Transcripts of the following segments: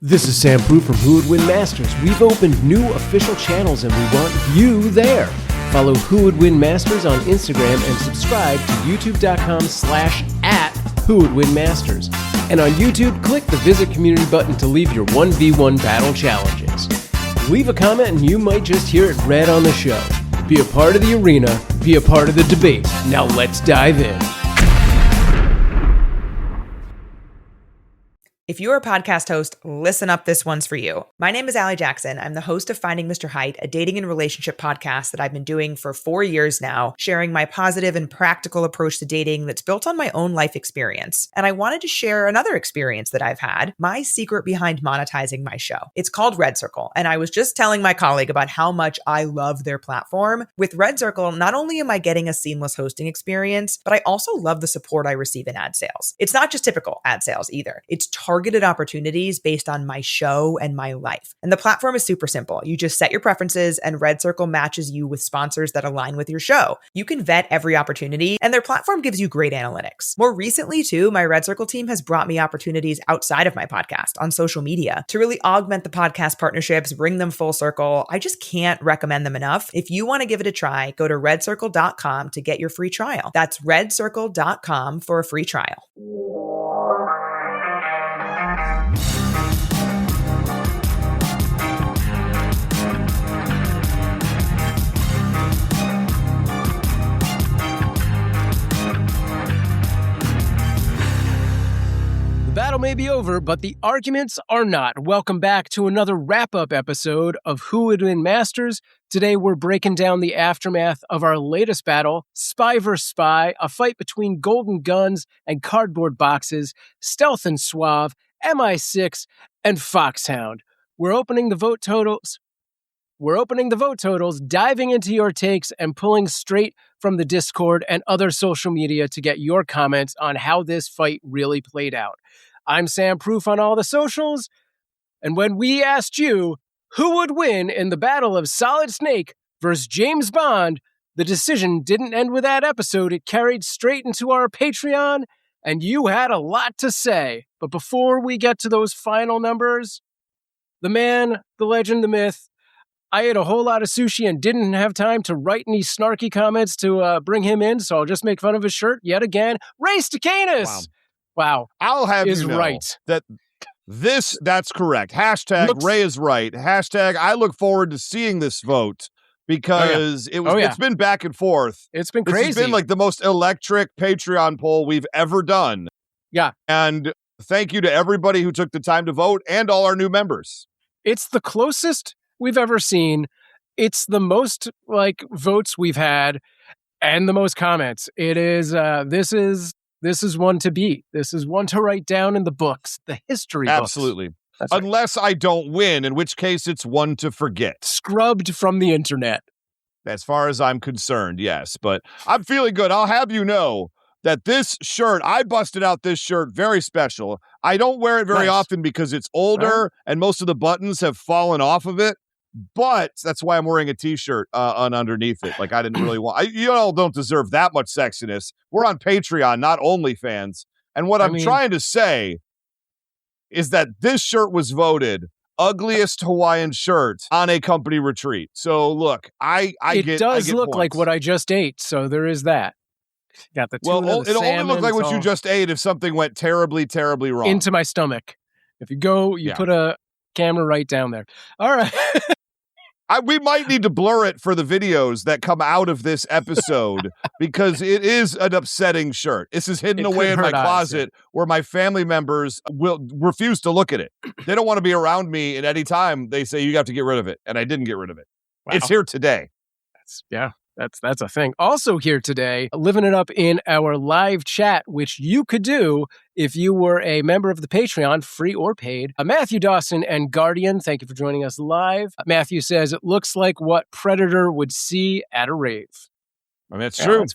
This is Sam Prue from Who Would Win Masters. We've opened new official channels and we want you there. Follow Who Would Win Masters on Instagram and subscribe to youtube.com/@WhoWouldWinMasters. And on YouTube, click the Visit Community button to leave your 1v1 battle challenges. Leave a comment and you might just hear it read on the show. Be a part of the arena, be a part of the debate. Now let's dive in. If you're a podcast host, listen up, this one's for you. My name is Allie Jackson. I'm the host of Finding Mr. Height, a dating and relationship podcast that I've been doing for 4 years now, sharing my positive and practical approach to dating that's built on my own life experience. And I wanted to share another experience that I've had, my secret behind monetizing my show. It's called Red Circle, and I was just telling my colleague about how much I love their platform. With Red Circle, not only am I getting a seamless hosting experience, but I also love the support I receive in ad sales. It's not just typical ad sales either. It's targeted opportunities based on my show and my life. And the platform is super simple. You just set your preferences and Red Circle matches you with sponsors that align with your show. You can vet every opportunity and their platform gives you great analytics. More recently too, my Red Circle team has brought me opportunities outside of my podcast on social media to really augment the podcast partnerships, bring them full circle. I just can't recommend them enough. If you want to give it a try, go to redcircle.com to get your free trial. That's redcircle.com for a free trial. The battle may be over, but the arguments are not. Welcome back to another wrap-up episode of Who Would Win Masters. Today we're breaking down the aftermath of our latest battle, Spy vs. Spy, a fight between golden guns and cardboard boxes, Stealth and Suave, MI6, and Foxhound. We're opening the vote totals, diving into your takes, and pulling straight from the Discord and other social media to get your comments on how this fight really played out. I'm Sam Proof on all the socials, and when we asked you who would win in the battle of Solid Snake versus James Bond, the decision didn't end with that episode. It carried straight into our Patreon, and you had a lot to say. But before we get to those final numbers, the man, the legend, the myth, I ate a whole lot of sushi and didn't have time to write any snarky comments to bring him in, so I'll just make fun of his shirt yet again. Ray Stacanis! Wow. I'll have is you know right. That's correct. Hashtag Ray is right. Hashtag I look forward to seeing this vote because it's been back and forth. It's been crazy. It's been like the most electric Patreon poll we've ever done. Yeah. And thank you to everybody who took the time to vote and all our new members. It's the closest we've ever seen. It's the most votes we've had and the most comments. It is this is one to beat. This is one to write down in the books, the history books. Absolutely. That's right. Unless I don't win, in which case it's one to forget. Scrubbed from the internet. As far as I'm concerned, yes. But I'm feeling good. I'll have you know that this shirt, I busted out this shirt, very special. I don't wear it very often because it's older and most of the buttons have fallen off of it. But that's why I'm wearing a T-shirt underneath it. Like I didn't really want. You all don't deserve that much sexiness. We're on Patreon, not OnlyFans. And what I'm trying to say is that this shirt was voted ugliest Hawaiian shirt on a company retreat. So look, it does look points. like what I just ate. So there is that. Got the tuna, the it salmon, only looked like what you just ate if something went terribly, terribly wrong into my stomach. If you go, put a camera right down there. All right. We might need to blur it for the videos that come out of this episode because it is an upsetting shirt. This is hidden away in my closet where my family members will refuse to look at it. They don't want to be around me at any time. They say, you have to get rid of it. And I didn't get rid of it. Wow. It's here today. That's a thing. Also here today, living it up in our live chat, which you could do if you were a member of the Patreon, free or paid. Matthew Dawson and Guardian, thank you for joining us live. Matthew says, it looks like what Predator would see at a rave. I mean, that's true. That's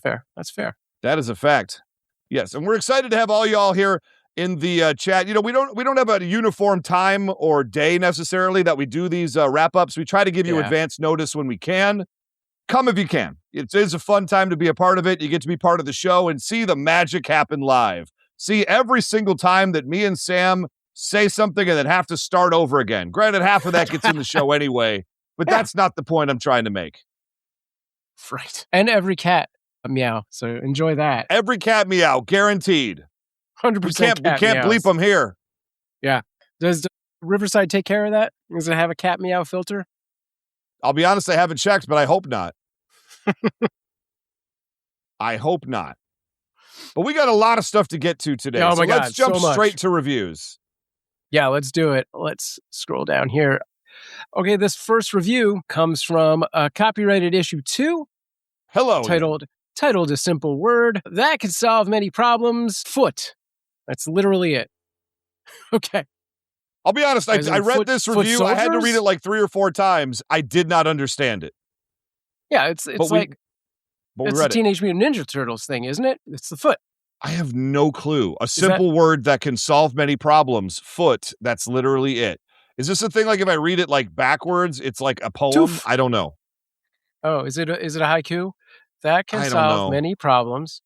fair. That is a fact. Yes, and we're excited to have all y'all here in the chat. You know, we don't have a uniform time or day necessarily that we do these wrap-ups. We try to give you advance notice when we can. Come if you can. It is a fun time to be a part of it. You get to be part of the show and see the magic happen live. See every single time that me and Sam say something, and then have to start over again. Granted, half of that gets in the show anyway, but that's not the point I'm trying to make. Right. And every cat meow. So enjoy that. Every cat meow, guaranteed. 100% We can't bleep them here. Yeah. Does Riverside take care of that? Does it have a cat meow filter? I'll be honest, I haven't checked, but I hope not. I hope not. But we got a lot of stuff to get to today. Oh my God, let's jump so straight much. to reviews. Yeah, let's do it. Let's scroll down here. Okay, this first review comes from Copyrighted Issue 2. Hello. Titled A Simple Word That Can Solve Many Problems. Foot. That's literally it. Okay. I'll be honest, I read this review. I had to read it like 3 or 4 times. I did not understand it. Yeah, it's like it's the Teenage Mutant Ninja Turtles thing, isn't it? It's the foot. I have no clue. A simple word that can solve many problems. Foot. That's literally it. Is this a thing like if I read it like backwards, it's like a poem? Toof. I don't know. Oh, is it a haiku? That can solve many problems.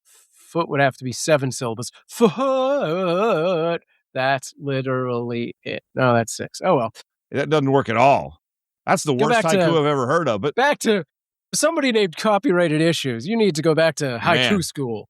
Foot would have to be 7 syllables. Foot. That's literally it. No, that's 6. Oh, well. That doesn't work at all. That's the worst haiku I've ever heard of. But back to somebody named Copyrighted Issues. You need to go back to haiku school.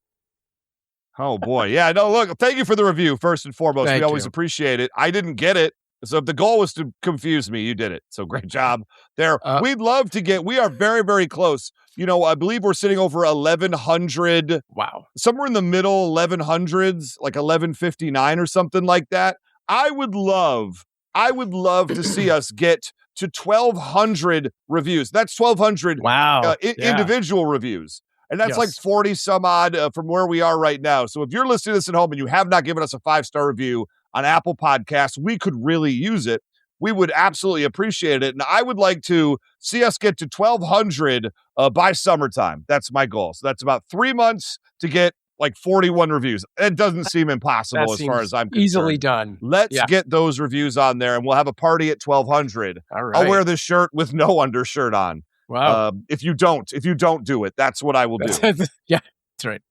Oh, boy. Yeah, no, look, thank you for the review, first and foremost. We always appreciate it. I didn't get it. So if the goal was to confuse me, you did it. So great job there. We'd love to we are very, very close. You know, I believe we're sitting over 1,100. Wow. Somewhere in the middle 1,100s, like 1,159 or something like that. I would love to see us get to 1,200 reviews. That's 1,200 individual reviews. And that's like 40 some odd from where we are right now. So if you're listening to this at home and you have not given us a 5-star review on Apple Podcasts, we could really use it. We would absolutely appreciate it. And I would like to see us get to 1,200 by summertime. That's my goal. So that's about 3 months to get like 41 reviews. It doesn't seem impossible as far as I'm concerned. Easily done. Let's get those reviews on there, and we'll have a party at 1,200. All right. I'll wear this shirt with no undershirt on. Wow. If you don't do it, that's what I will do. Yeah, that's right.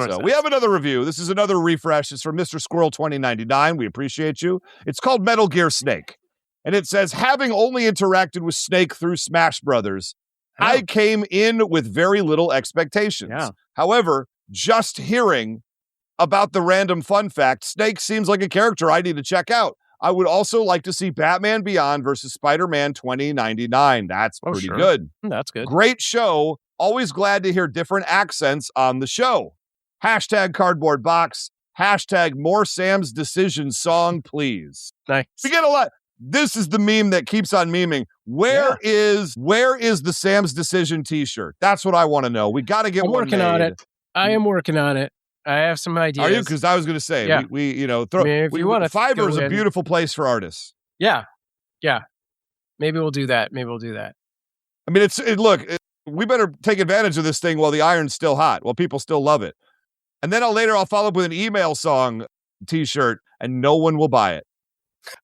So we have another review. This is another refresh. It's from Mr. Squirrel 2099. We appreciate you. It's called Metal Gear Snake. And it says, having only interacted with Snake through Smash Brothers, I came in with very little expectations. Yeah. However, just hearing about the random fun fact, Snake seems like a character I need to check out. I would also like to see Batman Beyond versus Spider-Man 2099. That's pretty good. That's good. Great show. Always glad to hear different accents on the show. Hashtag cardboard box. Hashtag more Sam's Decision song, please. Nice. We get a lot. This is the meme that keeps on memeing. Where is the Sam's Decision t-shirt? That's what I want to know. We got to get one made. I am working on it. I have some ideas. Are you? Because I was going to say, Fiverr is a beautiful place for artists. Yeah. Yeah. Maybe we'll do that. I mean, we better take advantage of this thing while the iron's still hot, while people still love it. And then I'll follow up with an email song t-shirt, and no one will buy it.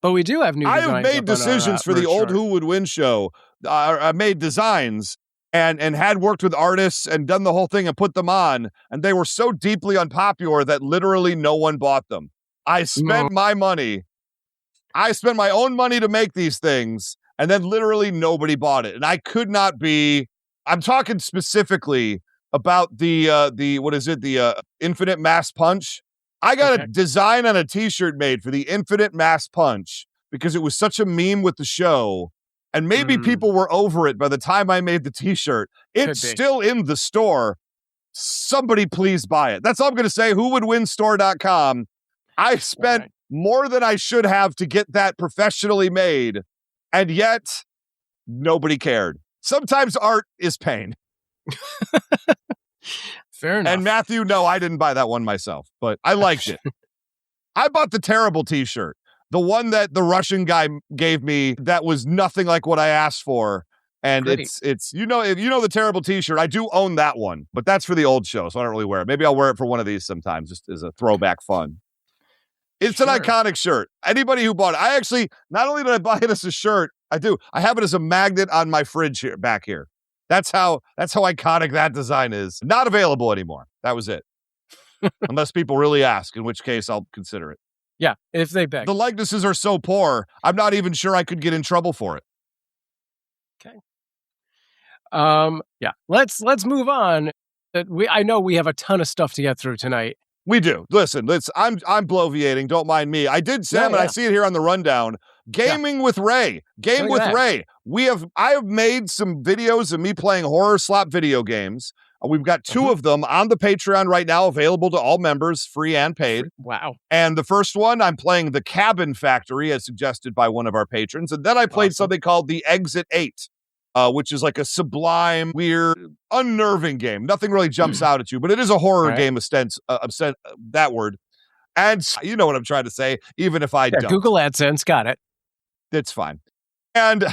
But we do have new designs. I have made decisions for the old Who Would Win show. I made designs and had worked with artists and done the whole thing and put them on, and they were so deeply unpopular that literally no one bought them. I spent my money. I spent my own money to make these things, and then literally nobody bought it. And I could not be... I'm talking specifically about the Infinite Mass Punch. I got a design on a t-shirt made for the Infinite Mass Punch because it was such a meme with the show, and maybe people were over it by the time I made the t-shirt. It's still in the store. Somebody please buy it. That's all I'm going to say. WhoWouldWinStore.com. I spent more than I should have to get that professionally made, and yet nobody cared. Sometimes art is pain. Fair enough. And Matthew, no, I didn't buy that one myself, but I liked it. I bought the terrible t-shirt. The one that the Russian guy gave me that was nothing like what I asked for. And it's if you know the terrible t-shirt, I do own that one, but that's for the old show, so I don't really wear it. Maybe I'll wear it for one of these sometimes, just as a throwback fun. It's an iconic shirt. Anybody who bought it, I actually, not only did I buy it as a shirt, I have it as a magnet on my fridge back here. That's how iconic that design is. Not available anymore. That was it. Unless people really ask, in which case I'll consider it. Yeah, if they beg. The likenesses are so poor, I'm not even sure I could get in trouble for it. Okay. Yeah. Let's move on. I know we have a ton of stuff to get through tonight. We do. Listen, I'm bloviating. Don't mind me. I did, Sam, and I see it here on the rundown. Gaming with Ray. Game with Ray. I have made some videos of me playing horror slot video games. We've got 2 of them on the Patreon right now, available to all members, free and paid. Wow. And the first one, I'm playing The Cabin Factory, as suggested by one of our patrons. And then I played something called The Exit 8. Which is like a sublime, weird, unnerving game. Nothing really jumps out at you, but it is a horror game, that word. And you know what I'm trying to say, even if I don't. Google AdSense, got it. It's fine. And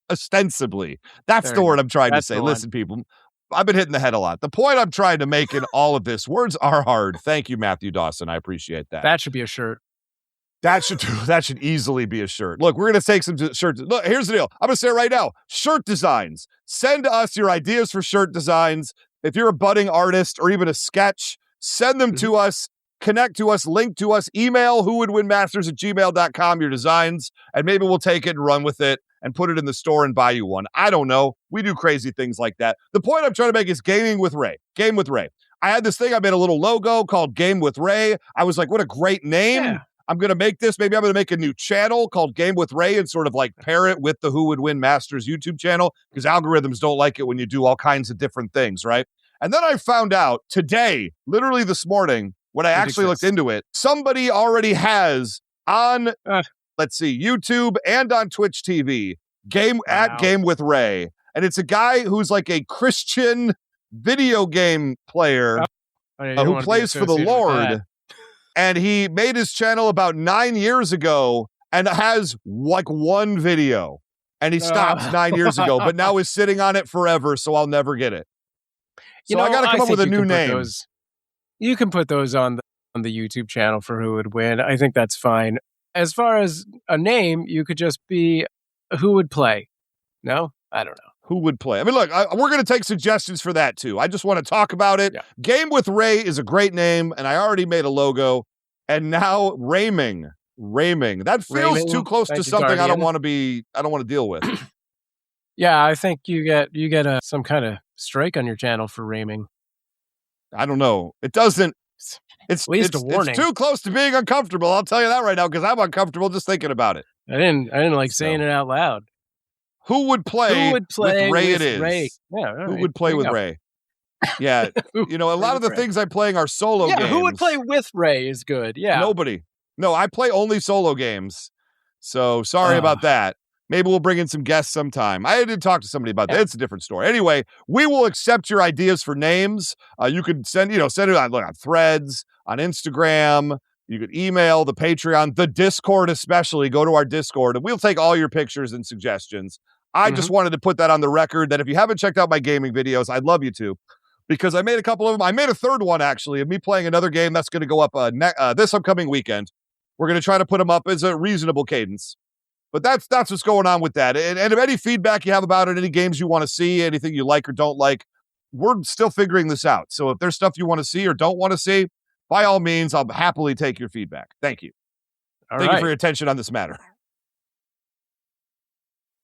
ostensibly, that's the word I'm trying to say. Listen, people, I've been hitting the head a lot. The point I'm trying to make in all of this, words are hard. Thank you, Matthew Dawson. I appreciate that. That should be a shirt. That should easily be a shirt. Look, we're going to take some shirts. Look, here's the deal. I'm going to say it right now. Shirt designs. Send us your ideas for shirt designs. If you're a budding artist or even a sketch, send them to us. Connect to us. Link to us. Email whowouldwinmasters@gmail.com your designs, and maybe we'll take it and run with it and put it in the store and buy you one. I don't know. We do crazy things like that. The point I'm trying to make is gaming with Ray. Game with Ray. I had this thing. I made a little logo called Game with Ray. I was like, what a great name. Yeah. I'm going to make this. Maybe I'm going to make a new channel called Game with Ray and sort of like pair it with the Who Would Win Masters YouTube channel, because algorithms don't like it when you do all kinds of different things, right? And then I found out today, literally this morning, when I actually looked into it, somebody already has on, YouTube and on Twitch TV, Game with Ray. And it's a guy who's like a Christian video game player who plays for the Lord. And he made his channel about 9 years ago and has like one video. And he stopped 9 years ago, but now is sitting on it forever, so I'll never get it. So I got to come up with a new name. You can put those on the YouTube channel for Who Would Win. I think that's fine. As far as a name, you could just be Who Would Play. No? I don't know. Who would play? I mean, look, we're going to take suggestions for that, too. I just want to talk about it. Yeah. Game with Ray is a great name, and I already made a logo. And now Rayming. That feels too close to something I don't want to deal with. Yeah, I think you get some kind of strike on your channel for Rayming. I don't know. It doesn't. It's a warning. It's too close to being uncomfortable. I'll tell you that right now, because I'm uncomfortable just thinking about it. I didn't like saying it out loud. Who would play with Ray? It is. Ray. Yeah, right. Who would play with Ray? Yeah, a lot of the things I'm playing are solo games. Who would play with Ray is good. Yeah. Nobody. No, I play only solo games. So sorry about that. Maybe we'll bring in some guests sometime. I did talk to somebody about that. It's a different story. Anyway, we will accept your ideas for names. You could send it on Threads, on Instagram. You could email the Patreon, the Discord especially. Go to our Discord, and we'll take all your pictures and suggestions. I just wanted to put that on the record that if you haven't checked out my gaming videos, I'd love you to, because I made a couple of them. I made a third one, actually, of me playing another game that's going to go up this upcoming weekend. We're going to try to put them up as a reasonable cadence. But that's what's going on with that. And if any feedback you have about it, any games you want to see, anything you like or don't like, we're still figuring this out. So if there's stuff you want to see or don't want to see, by all means, I'll happily take your feedback. Thank you. Thank you for your attention on this matter.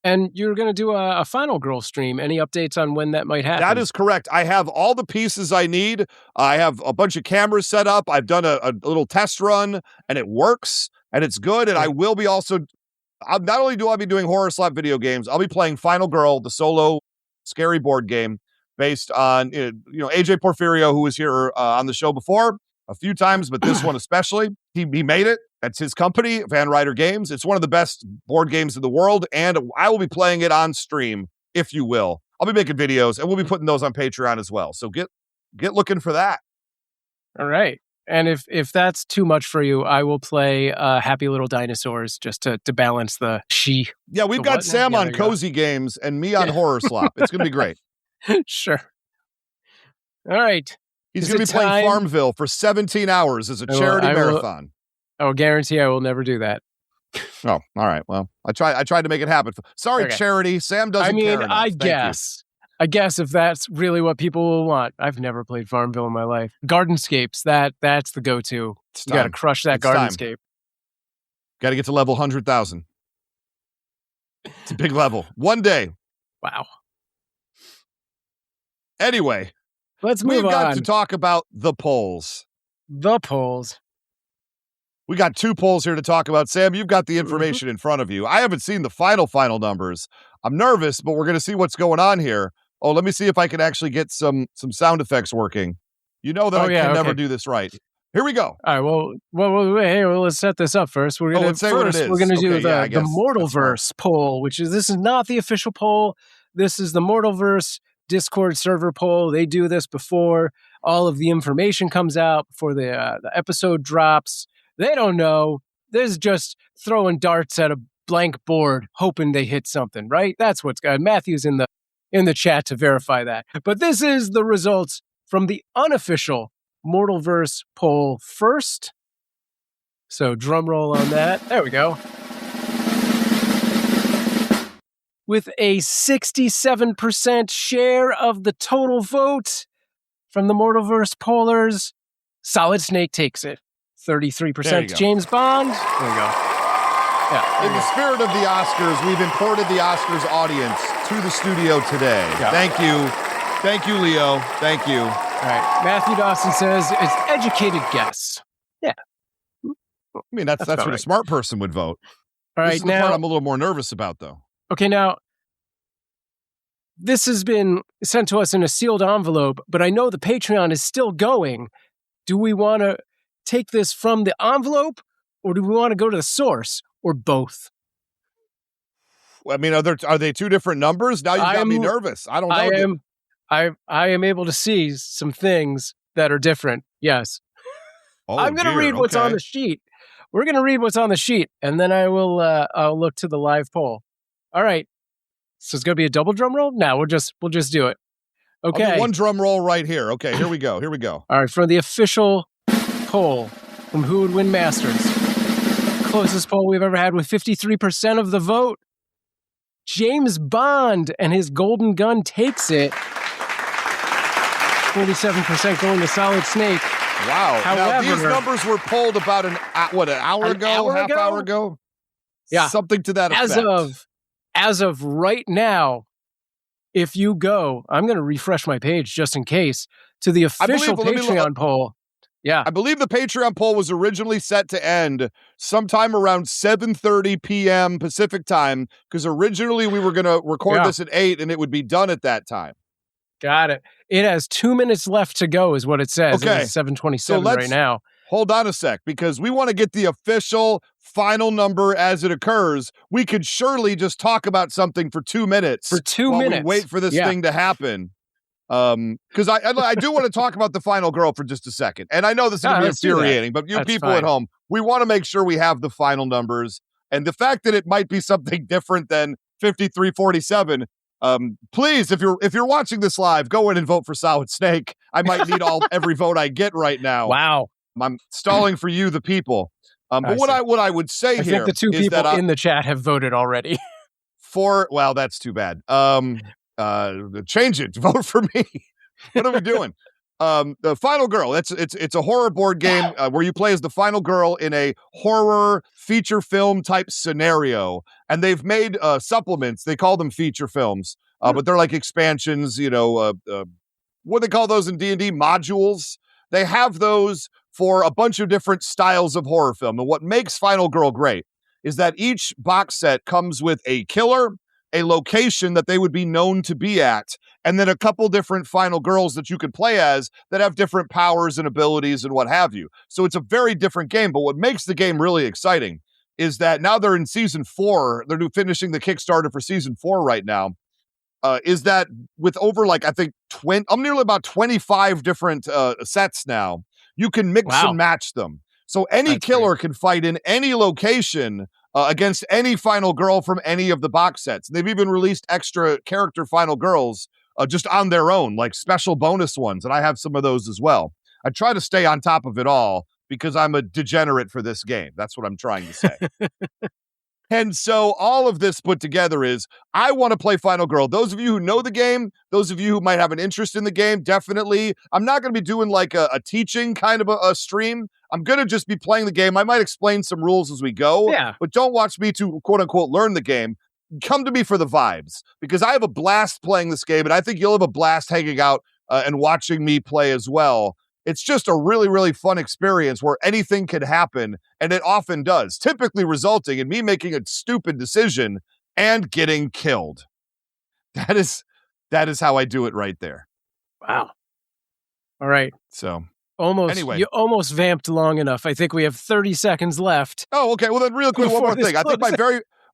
And you're going to do a Final Girl stream. Any updates on when that might happen? That is correct. I have all the pieces I need. I have a bunch of cameras set up. I've done a little test run, and it works, and it's good. And I will be also, not only do I be doing horror slot video games, I'll be playing Final Girl, the solo scary board game based on, AJ Porfirio, who was here on the show before a few times, but this one especially. He made it. That's his company, Van Ryder Games. It's one of the best board games in the world, and I will be playing it on stream, if you will. I'll be making videos, and we'll be putting those on Patreon as well. So get looking for that. All right. And if that's too much for you, I will play Happy Little Dinosaurs just to balance the she. Yeah, we've got Sam on Cozy Games and me on Horror Slop. It's going to be great. Sure. All right. He's going to be playing Farmville for 17 hours as a charity marathon. I will guarantee I will never do that. Oh, all right. Well, I tried to make it happen. Sorry, Charity. Sam doesn't care enough. I guess. I guess if that's really what people will want. I've never played Farmville in my life. Gardenscapes, that's the go-to. You got to crush that Gardenscape. Got to get to level 100,000. It's a big level. One day. Wow. Anyway, let's move on. We've got to talk about the polls. The polls. We got 2 polls here to talk about. Sam, you've got the information in front of you. I haven't seen the final numbers. I'm nervous, but we're going to see what's going on here. Oh, let me see if I can actually get some sound effects working. You know that I can never do this right. Here we go. All right. Well, let's set this up first. We're going to do the Mortalverse poll, this is not the official poll. This is the Mortalverse Discord server poll. They do this before all of the information comes out, before the episode drops. They don't know. They're just throwing darts at a blank board, hoping they hit something, right? That's what's good. Matthew's in the chat to verify that. But this is the results from the unofficial Mortalverse poll first. So drum roll on that. There we go. With a 67% share of the total vote from the Mortalverse pollers, Solid Snake takes it. 33% James Bond. There we go. Yeah, in the spirit of the Oscars, we've imported the Oscars audience to the studio today. Yeah. Thank you, Leo. Thank you. All right. Matthew Dawson says it's educated guess. Yeah. I mean, that's what a smart person would vote. All right. This is the part I'm a little more nervous about, though. Okay, now, this has been sent to us in a sealed envelope, but I know the Patreon is still going. Do we want to take this from the envelope, or do we want to go to the source, or both? I mean, are they 2 different numbers? Now you've got me nervous. I don't know. I am able to see some things that are different. Yes. I'm going to read what's on the sheet. We're going to read what's on the sheet, and then I'll look to the live poll. All right. So it's going to be a double drum roll? No, we'll just do it. Okay. One drum roll right here. Okay, here we go. All right, for the official poll from Who Would Win Masters. Closest poll we've ever had with 53% of the vote. James Bond and his golden gun takes it. 47% going to Solid Snake. Wow. However, now, these numbers were polled about an hour ago? Half hour ago? Yeah. Something to that effect. As of right now, if you go, I'm going to refresh my page just in case, to the official Patreon poll. Yeah. I believe the Patreon poll was originally set to end sometime around 7:30 p.m. Pacific time, because originally we were going to record this at 8 and it would be done at that time. Got it. It has 2 minutes left to go is what it says. Okay. It's 7:27 right now. Hold on a sec, because we want to get the official final number as it occurs. We could surely just talk about something for 2 minutes. While we wait for this thing to happen. Because I do want to talk about the final girl for just a second. And I know this is going to be infuriating, but you people at home, we want to make sure we have the final numbers. And the fact that it might be something different than 53-47, please, if you're watching this live, go in and vote for Solid Snake. I might need every vote I get right now. Wow. I'm stalling for you, the people. But what I would say I think the 2 people in the chat have voted already. Well, that's too bad. Change it. Vote for me. What are we doing? The Final Girl. It's a horror board game where you play as the final girl in a horror feature film type scenario. And they've made supplements. They call them feature films, but they're like expansions. What do they call those in D&D? Modules. They have those for a bunch of different styles of horror film. And what makes Final Girl great is that each box set comes with a killer, a location that they would be known to be at, and then a couple different final girls that you could play as that have different powers and abilities and what have you. So it's a very different game, but what makes the game really exciting is that now they're in season 4, they're finishing the Kickstarter for season 4 right now, is that with over I think I'm nearly about 25 different sets now, you can mix and match them. So any killer can fight in any location against any final girl from any of the box sets. They've even released extra character final girls just on their own, like special bonus ones. And I have some of those as well. I try to stay on top of it all because I'm a degenerate for this game. That's what I'm trying to say. And so all of this put together is, I want to play Final Girl. Those of you who know the game, those of you who might have an interest in the game, definitely. I'm not going to be doing like a teaching kind of a stream. I'm going to just be playing the game. I might explain some rules as we go, but don't watch me to quote unquote learn the game. Come to me for the vibes, because I have a blast playing this game, and I think you'll have a blast hanging out and watching me play as well. It's just a really, really fun experience where anything can happen, and it often does, typically resulting in me making a stupid decision and getting killed. That is how I do it right there. Wow. All right. So you almost vamped long enough. I think we have 30 seconds left. Oh, okay. Well, then real quick, one more thing. I think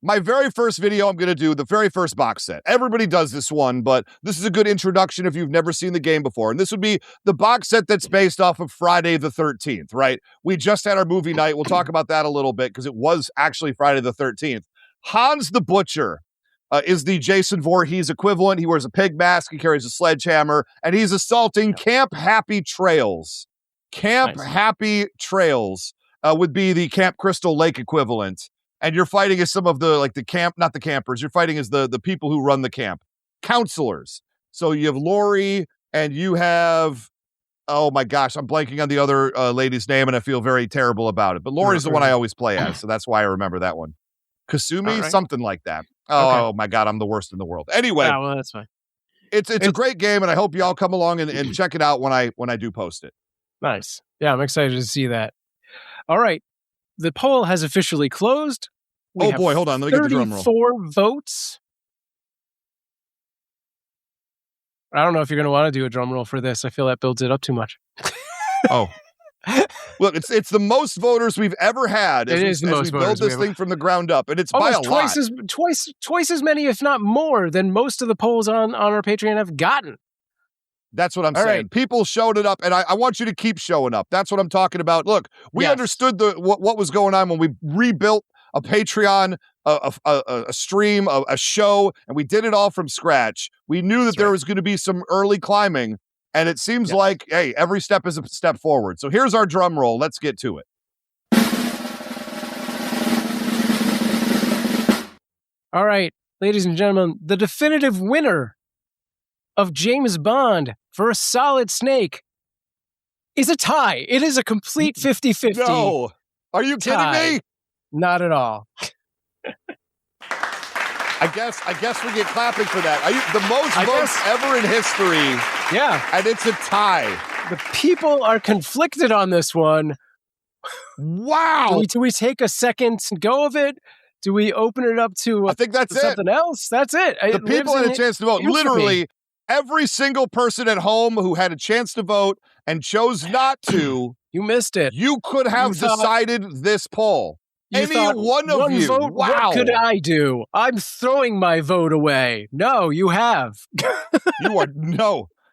my very first video I'm going to do, the very first box set. Everybody does this one, but this is a good introduction if you've never seen the game before. And this would be the box set that's based off of Friday the 13th, right? We just had our movie night. We'll talk about that a little bit because it was actually Friday the 13th. Hans the Butcher is the Jason Voorhees equivalent. He wears a pig mask. He carries a sledgehammer, and he's assaulting Camp Happy Trails. Camp Happy Trails would be the Camp Crystal Lake equivalent. And you're fighting as some of the camp, not the campers. You're fighting as the people who run the camp, counselors. So you have Lori, and you have, oh my gosh, I'm blanking on the other lady's name, and I feel very terrible about it. But Lori's the one I always play as, so that's why I remember that one. Kasumi, something like that. Oh my God, I'm the worst in the world. Anyway, well, that's fine. It's a great game, and I hope y'all come along and check it out when I do post it. Nice. Yeah, I'm excited to see that. All right. The poll has officially closed. Oh boy, hold on. Let me get the drum roll. 34 votes. I don't know if you're going to want to do a drum roll for this. I feel that builds it up too much. Oh. Look, it's the most voters we've ever had. It is the most voters. We build this thing from the ground up, and it's almost by a lot. Twice as many, if not more, than most of the polls on our Patreon have gotten. That's what I'm saying. Right. People showed it up, and I want you to keep showing up. That's what I'm talking about. Look, we understood what was going on when we rebuilt a Patreon, a stream, a show, and we did it all from scratch. We knew that there was going to be some early climbing, and it seems like, hey, every step is a step forward. So here's our drum roll. Let's get to it. All right, ladies and gentlemen, the definitive winner of James Bond for a Solid Snake is a tie. It is a complete 50-50. No. Are you kidding me? Not at all. I guess we get clapping for that. The most votes ever in history. Yeah. And it's a tie. The people are conflicted on this one. Wow. Do we take a second go of it? Do we open it up to I think that's something else? That's it. The people had a chance to vote. Literally, every single person at home who had a chance to vote and chose not to. You missed it. You could have decided this poll. Any one of you. Vote, wow. What could I do? I'm throwing my vote away. No, you have.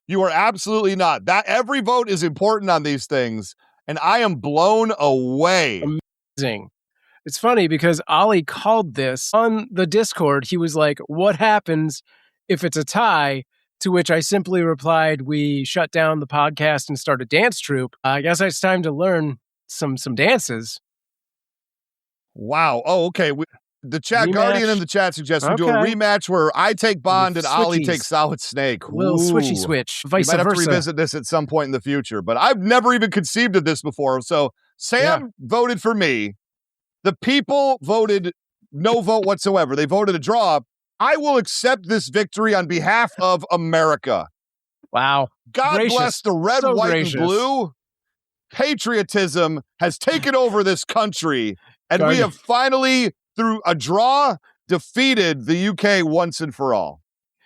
You are absolutely not. That every vote is important on these things, and I am blown away. Amazing. It's funny because Olly called this on the Discord. He was like, what happens if it's a tie? To which I simply replied, we shut down the podcast and start a dance troupe. I guess it's time to learn some dances. Wow. Oh, okay. The chat rematch. Guardian in the chat suggests we do a rematch where I take Bond and Olly takes Solid Snake. Little switchy switch. Vice versa. Might have to revisit this at some point in the future, but I've never even conceived of this before. So Sam voted for me. The people voted no vote whatsoever. They voted a draw. I will accept this victory on behalf of America. Wow. God bless the red, white, and blue. Patriotism has taken over this country, and we have finally, through a draw, defeated the UK once and for all.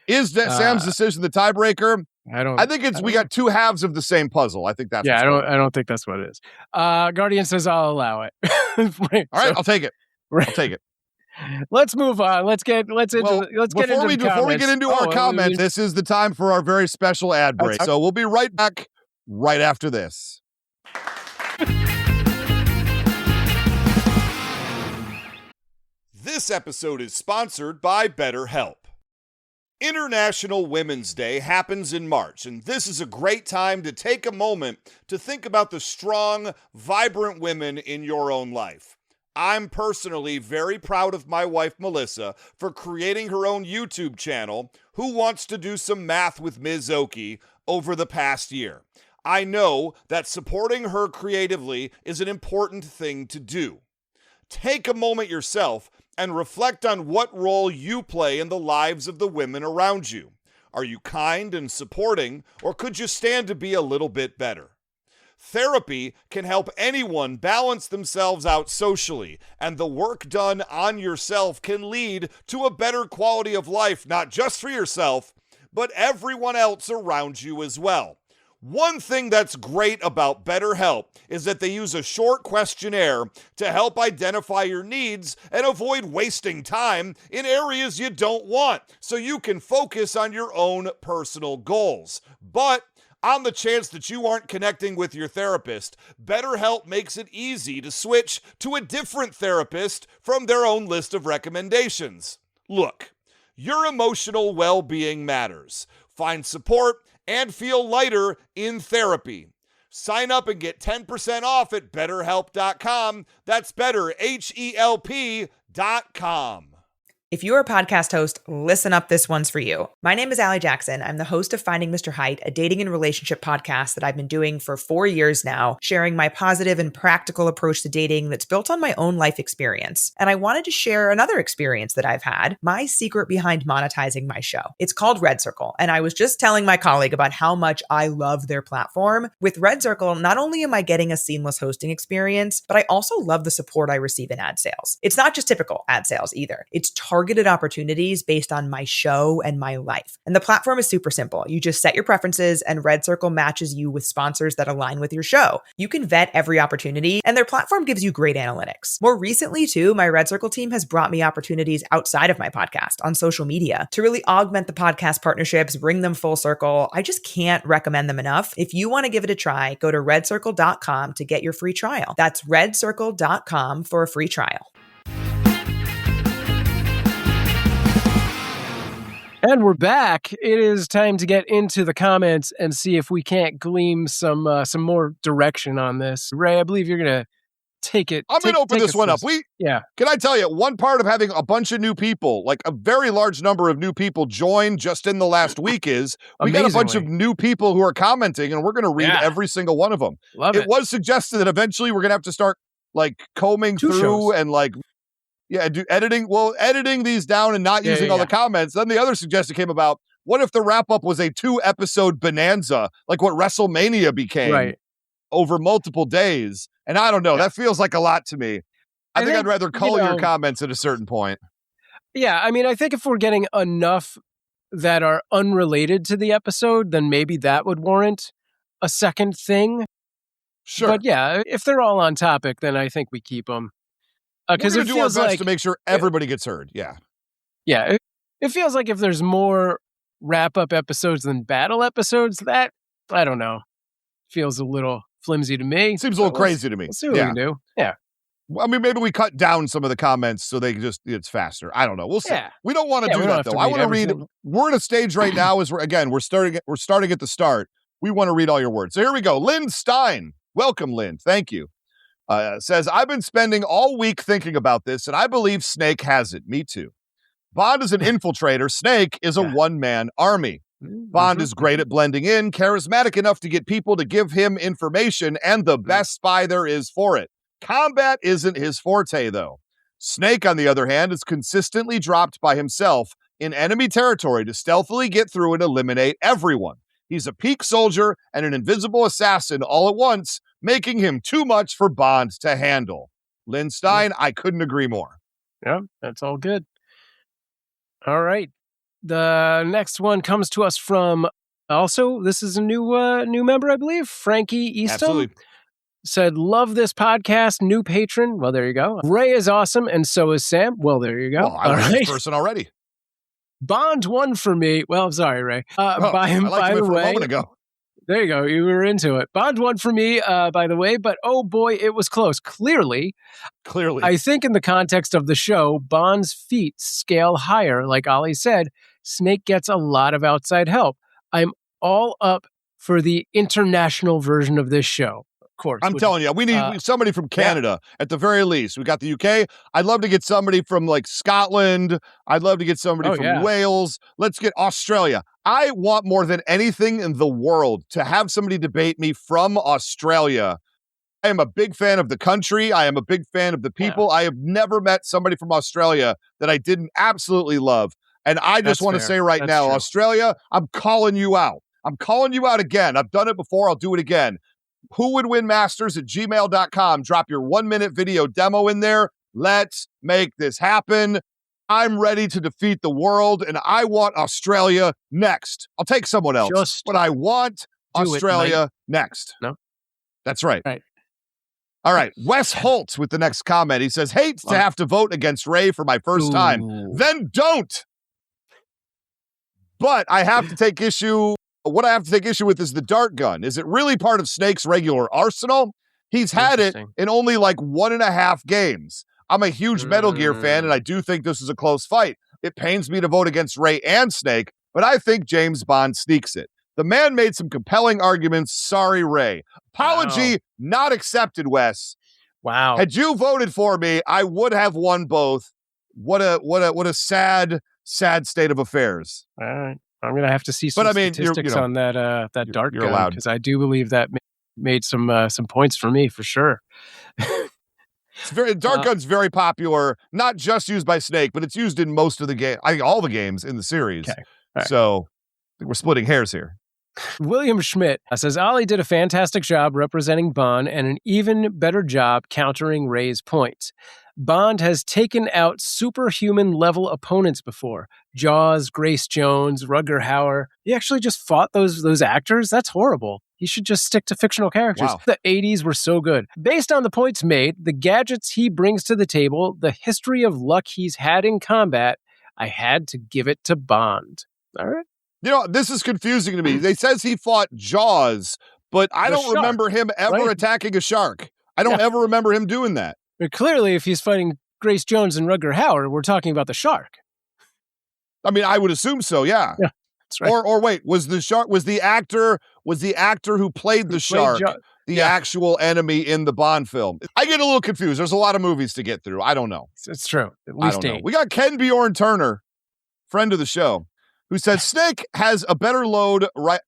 Is that Sam's decision the tiebreaker? I think we got two halves of the same puzzle. I think that's I don't think that's what it is. Guardian says I'll allow it. All right, I'll take it. I'll take it. Let's move on. Before we get into our comment, this is the time for our very special ad break. So we'll be right back right after this. This episode is sponsored by BetterHelp. International Women's Day happens in March, and this is a great time to take a moment to think about the strong, vibrant women in your own life. I'm personally very proud of my wife, Melissa, for creating her own YouTube channel, Who Wants to Do Some Math with Ms. Oki, over the past year. I know that supporting her creatively is an important thing to do. Take a moment yourself and reflect on what role you play in the lives of the women around you. Are you kind and supporting, or could you stand to be a little bit better? Therapy can help anyone balance themselves out socially, and the work done on yourself can lead to a better quality of life, not just for yourself, but everyone else around you as well. One thing that's great about BetterHelp is that they use a short questionnaire to help identify your needs and avoid wasting time in areas you don't want, so you can focus on your own personal goals. But on the chance that you aren't connecting with your therapist, BetterHelp makes it easy to switch to a different therapist from their own list of recommendations. Look, your emotional well-being matters. Find support and feel lighter in therapy. Sign up and get 10% off at BetterHelp.com. That's BetterHelp.com. If you're a podcast host, listen up, this one's for you. My name is Olly Jackson. I'm the host of Finding Mr. Height, a dating and relationship podcast that I've been doing for 4 years now, sharing my positive and practical approach to dating that's built on my own life experience. And I wanted to share another experience that I've had, my secret behind monetizing my show. It's called Red Circle, and I was just telling my colleague about how much I love their platform. With Red Circle, not only am I getting a seamless hosting experience, but I also love the support I receive in ad sales. It's not just typical ad sales either. It's targeted opportunities based on my show and my life. And the platform is super simple. You just set your preferences and Red Circle matches you with sponsors that align with your show. You can vet every opportunity and their platform gives you great analytics. More recently too, my Red Circle team has brought me opportunities outside of my podcast on social media to really augment the podcast partnerships, bring them full circle. I just can't recommend them enough. If you want to give it a try, go to redcircle.com to get your free trial. That's redcircle.com for a free trial. And we're back. It is time to get into the comments and see if we can't glean some more direction on this. Ray, I believe you're going to take it. I'm going to open this one up. Can I tell you, one part of having a bunch of new people, like a very large number of new people join just in the last week is we got a bunch of new people who are commenting, and we're going to read every single one of them. Love it. It was suggested that eventually we're going to have to start like combing through shows. And like do editing these down and not using all the comments. Then the other suggestion came about, what if the wrap-up was a 2-episode bonanza, like what WrestleMania became over multiple days? And I don't know, that feels like a lot to me. I think I'd rather cull your comments at a certain point. Yeah, I mean, I think if we're getting enough that are unrelated to the episode, then maybe that would warrant a second thing. Sure. But yeah, if they're all on topic, then I think we keep them. Because it feels like to make sure everybody gets heard. Yeah. Yeah. It feels like if there's more wrap-up episodes than battle episodes, that, I don't know, feels a little flimsy to me. Seems a little crazy to me. We'll see what we can do. Yeah. I mean, maybe we cut down some of the comments so it's faster. I don't know. We'll see. Yeah. We don't want to do that, though. I want to read. We're at a stage right now as we're starting at the start. We want to read all your words. So here we go. Lynn Stein. Welcome, Lynn. Thank you. Says, I've been spending all week thinking about this, and I believe Snake has it. Me too. Bond is an infiltrator. Snake is a one-man army. Bond is great at blending in, charismatic enough to get people to give him information, and the best spy there is for it. Combat isn't his forte, though. Snake, on the other hand, is consistently dropped by himself in enemy territory to stealthily get through and eliminate everyone. He's a peak soldier and an invisible assassin all at once, making him too much for Bond to handle. Lynn Stein, I couldn't agree more. Yeah, that's all good. All right. The next one comes to us from, also, this is a new member, I believe, Frankie Eastham. Absolutely. Said, love this podcast, new patron. Well, there you go. Ray is awesome, and so is Sam. Well, there you go. Well, I like this person already. Bond won for me. Well, sorry, Ray. I liked him by the for way, a moment ago. There you go. You were into it. Bond won for me, by the way, but oh boy, it was close. Clearly. I think in the context of the show, Bond's feet scale higher. Like Olly said, Snake gets a lot of outside help. I'm all up for the international version of this show. course. I'm telling you, we need somebody from Canada at the very least. We got the UK. I'd love to get somebody from like Scotland. I'd love to get somebody from Wales. Let's get Australia. I want more than anything in the world to have somebody debate me from Australia. I am a big fan of the country. I am a big fan of the people. I have never met somebody from Australia that I didn't absolutely love. And I just want to say right now, Australia, I'm calling you out. I'm calling you out again. I've done it before. I'll do it again. Who would win masters at gmail.com. Drop your 1-minute video demo in there. Let's make this happen. I'm ready to defeat the world, and I want Australia next. I'll take someone else, but I want Australia next. No? That's right. All right. Wes Holtz with the next comment. He says, hate to have to vote against Ray for my first time. Then don't. But I have to take issue. What I have to take issue with is the dart gun. Is it really part of Snake's regular arsenal? He's had it in only like 1.5 games. I'm a huge Metal Gear fan, and I do think this is a close fight. It pains me to vote against Ray and Snake, but I think James Bond sneaks it. The man made some compelling arguments. Sorry, Ray. Apology not accepted, Wes. Wow. Had you voted for me, I would have won both. What a sad state of affairs. All right. I'm going to have to see some statistics on that dart gun, because I do believe that made some points for me, for sure. Dart gun's very popular, not just used by Snake, but it's used in most of the game. I think all the games in the series. Okay. Right. So I think we're splitting hairs here. William Schmidt says, Olly did a fantastic job representing Bond and an even better job countering Ray's points. Bond has taken out superhuman level opponents before. Jaws, Grace Jones, Rutger Hauer. He actually just fought those actors? That's horrible. He should just stick to fictional characters. Wow. The 80s were so good. Based on the points made, the gadgets he brings to the table, the history of luck he's had in combat, I had to give it to Bond. All right. You know, this is confusing to me. They says he fought Jaws, but I don't remember him ever attacking a shark. I don't ever remember him doing that. But clearly, if he's fighting Grace Jones and Rutger Hauer, we're talking about the shark. I mean, I would assume so, yeah. That's right. Or wait, was the actor who played the shark the actual enemy in the Bond film? I get a little confused. There's a lot of movies to get through. I don't know. It's true. At least 8. We got Ken Bjorn Turner, friend of the show, who said Snake has a better loadout right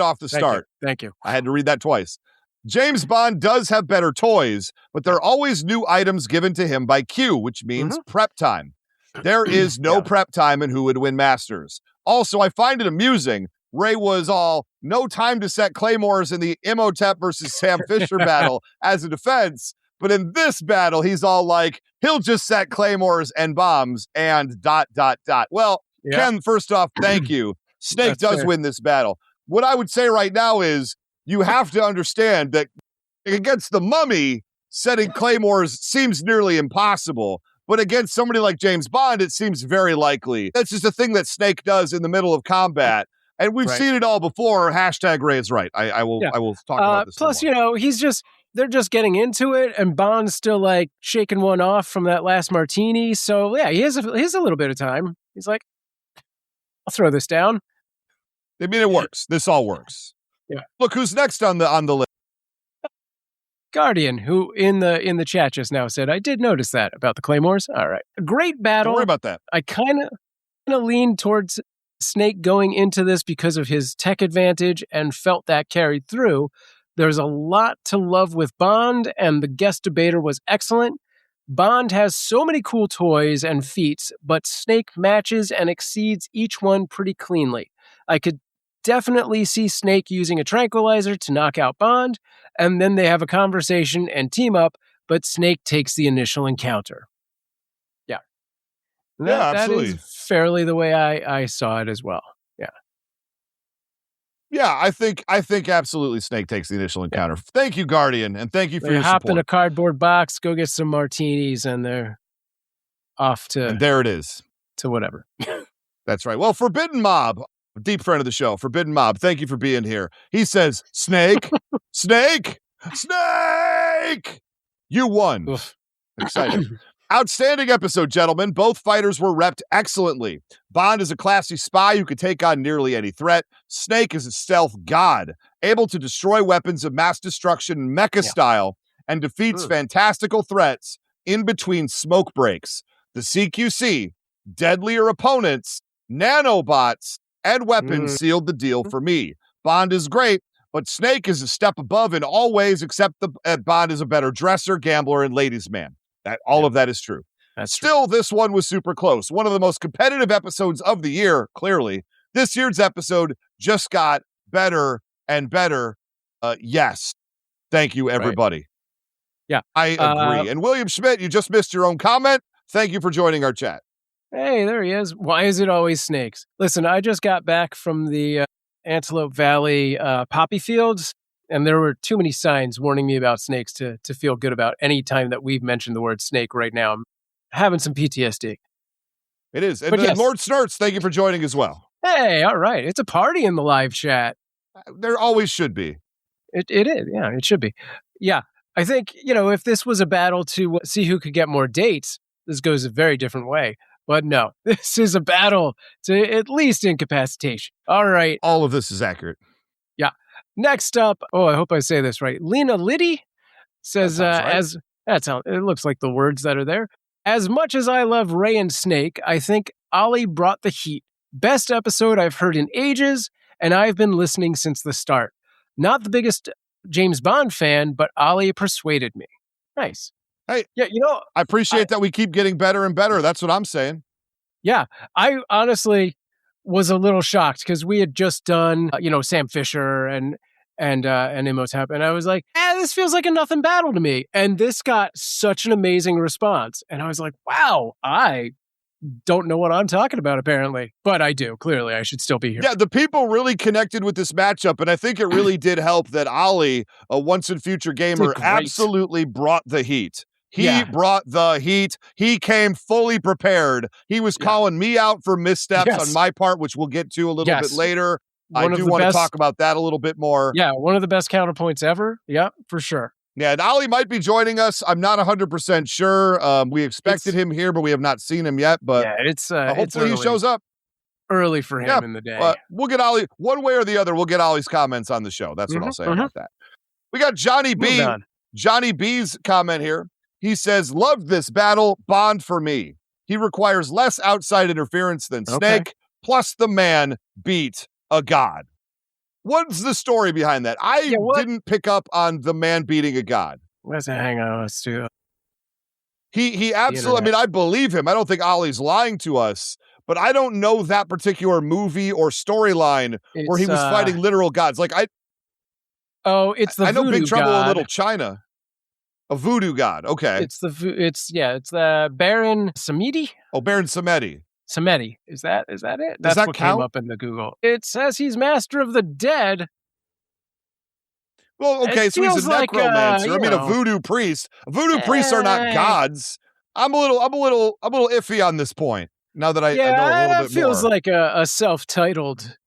off the start. Thank you. I had to read that twice. James Bond does have better toys, but there are always new items given to him by Q, which means prep time. There is no prep time in Who Would Win Masters. Also, I find it amusing. Ray was all, no time to set claymores in the Imhotep versus Sam Fisher battle as a defense. But in this battle, he's all like, he'll just set claymores and bombs and ... Well, Ken, first off, thank you. Snake does win this battle. What I would say right now is, you have to understand that against the Mummy, setting claymores seems nearly impossible. But against somebody like James Bond, it seems very likely. That's just a thing that Snake does in the middle of combat. And we've seen it all before. Hashtag Ray is right. I will talk about this. Plus, they're just getting into it, and Bond's still like shaking one off from that last martini. So yeah, he has a little bit of time. He's like, I'll throw this down. I mean, it works. This all works. Yeah. Look, who's next on the list? Guardian, who in the chat just now said, I did notice that about the claymores. All right. A great battle. Don't worry about that. I kind of leaned towards Snake going into this because of his tech advantage and felt that carried through. There's a lot to love with Bond, and the guest debater was excellent. Bond has so many cool toys and feats, but Snake matches and exceeds each one pretty cleanly. I could definitely see Snake using a tranquilizer to knock out Bond, and then they have a conversation and team up, but Snake takes the initial encounter. Yeah. Absolutely. That is fairly the way I saw it as well. Yeah. Yeah, I think absolutely Snake takes the initial encounter. Thank you, Guardian, and thank you for your hop support. In a cardboard box, go get some martinis, and they're off to... And there it is. To whatever. That's right. Well, Forbidden Mob, deep friend of the show, Forbidden Mob, thank you for being here. He says, Snake, Snake, Snake! You won. Oof. Excited. Outstanding episode, gentlemen. Both fighters were repped excellently. Bond is a classy spy who could take on nearly any threat. Snake is a stealth god, able to destroy weapons of mass destruction mecha style and defeats fantastical threats in between smoke breaks. The CQC, deadlier opponents, nanobots, and weapons sealed the deal for me. Bond is great, but Snake is a step above in all ways except Bond is a better dresser, gambler, and ladies' man. All of that is true. Still, this one was super close. One of the most competitive episodes of the year, clearly. This year's episode just got better and better. Yes. Thank you, everybody. Right. Yeah. I agree. And William Schmidt, you just missed your own comment. Thank you for joining our chat. Hey, there he is. Why is it always snakes? Listen, I just got back from the Antelope Valley poppy fields, and there were too many signs warning me about snakes to feel good about any time that we've mentioned the word snake right now. I'm having some PTSD. It is. And yes. Lord Snurts, thank you for joining as well. Hey, all right. It's a party in the live chat. There always should be. It is. Yeah, it should be. Yeah. I think, if this was a battle to see who could get more dates, this goes a very different way. But no, this is a battle to at least incapacitation. All right. All of this is accurate. Yeah. Next up, I hope I say this right. Lena Liddy says, right. It looks like the words that are there. As much as I love Ray and Snake, I think Olly brought the heat. Best episode I've heard in ages, and I've been listening since the start. Not the biggest James Bond fan, but Olly persuaded me. Nice. Hey, yeah, I appreciate that we keep getting better and better. That's what I'm saying. Yeah, I honestly was a little shocked because we had just done, Sam Fisher and Imhotep, and I was like, this feels like a nothing battle to me. And this got such an amazing response, and I was like, wow, I don't know what I'm talking about apparently, but I do. Clearly, I should still be here. Yeah, the people really connected with this matchup, and I think it really did help that Olly, a once and future gamer, absolutely brought the heat. He brought the heat. He came fully prepared. He was calling me out for missteps on my part, which we'll get to a little bit later. I do want to talk about that a little bit more. Yeah, one of the best counterpoints ever. Yeah, for sure. Yeah, and Olly might be joining us. I'm not 100% sure. We expected him here, but we have not seen him yet. But hopefully he shows up. Early for him in the day. We'll get Olly, one way or the other, we'll get Olly's comments on the show. That's what I'll say about that. We got Johnny B. Johnny B's comment here. He says, loved this battle, Bond for me. He requires less outside interference than Snake, plus the man beat a god. What's the story behind that? I didn't pick up on the man beating a god. Hang on, let's do it. He absolutely, I believe him. I don't think Olly's lying to us, but I don't know that particular movie or storyline where he was fighting literal gods. Like it's the I know Voodoo Big Trouble God. in Little China. A voodoo god. Okay. It's the Baron Samedi. Oh, Baron Samedi. Samedi. Is that it? That's what count? came up in the Google. It says he's master of the dead. Well, okay, so he's a necromancer. A voodoo priest. Voodoo priests are not gods. I'm a little iffy on this point. Now that I know a little bit more. That feels like a self-titled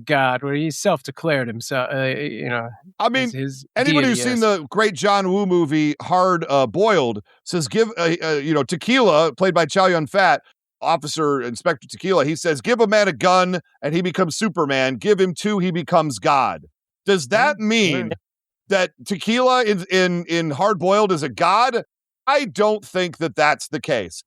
God, where he self-declared himself, his anybody who's seen the great John Woo movie, Hard Boiled, says, give, Tequila, played by Chow Yun-fat, Officer Inspector Tequila, he says, give a man a gun and he becomes Superman. Give him two, he becomes God. Does that mean that Tequila in Hard Boiled is a god? I don't think that that's the case.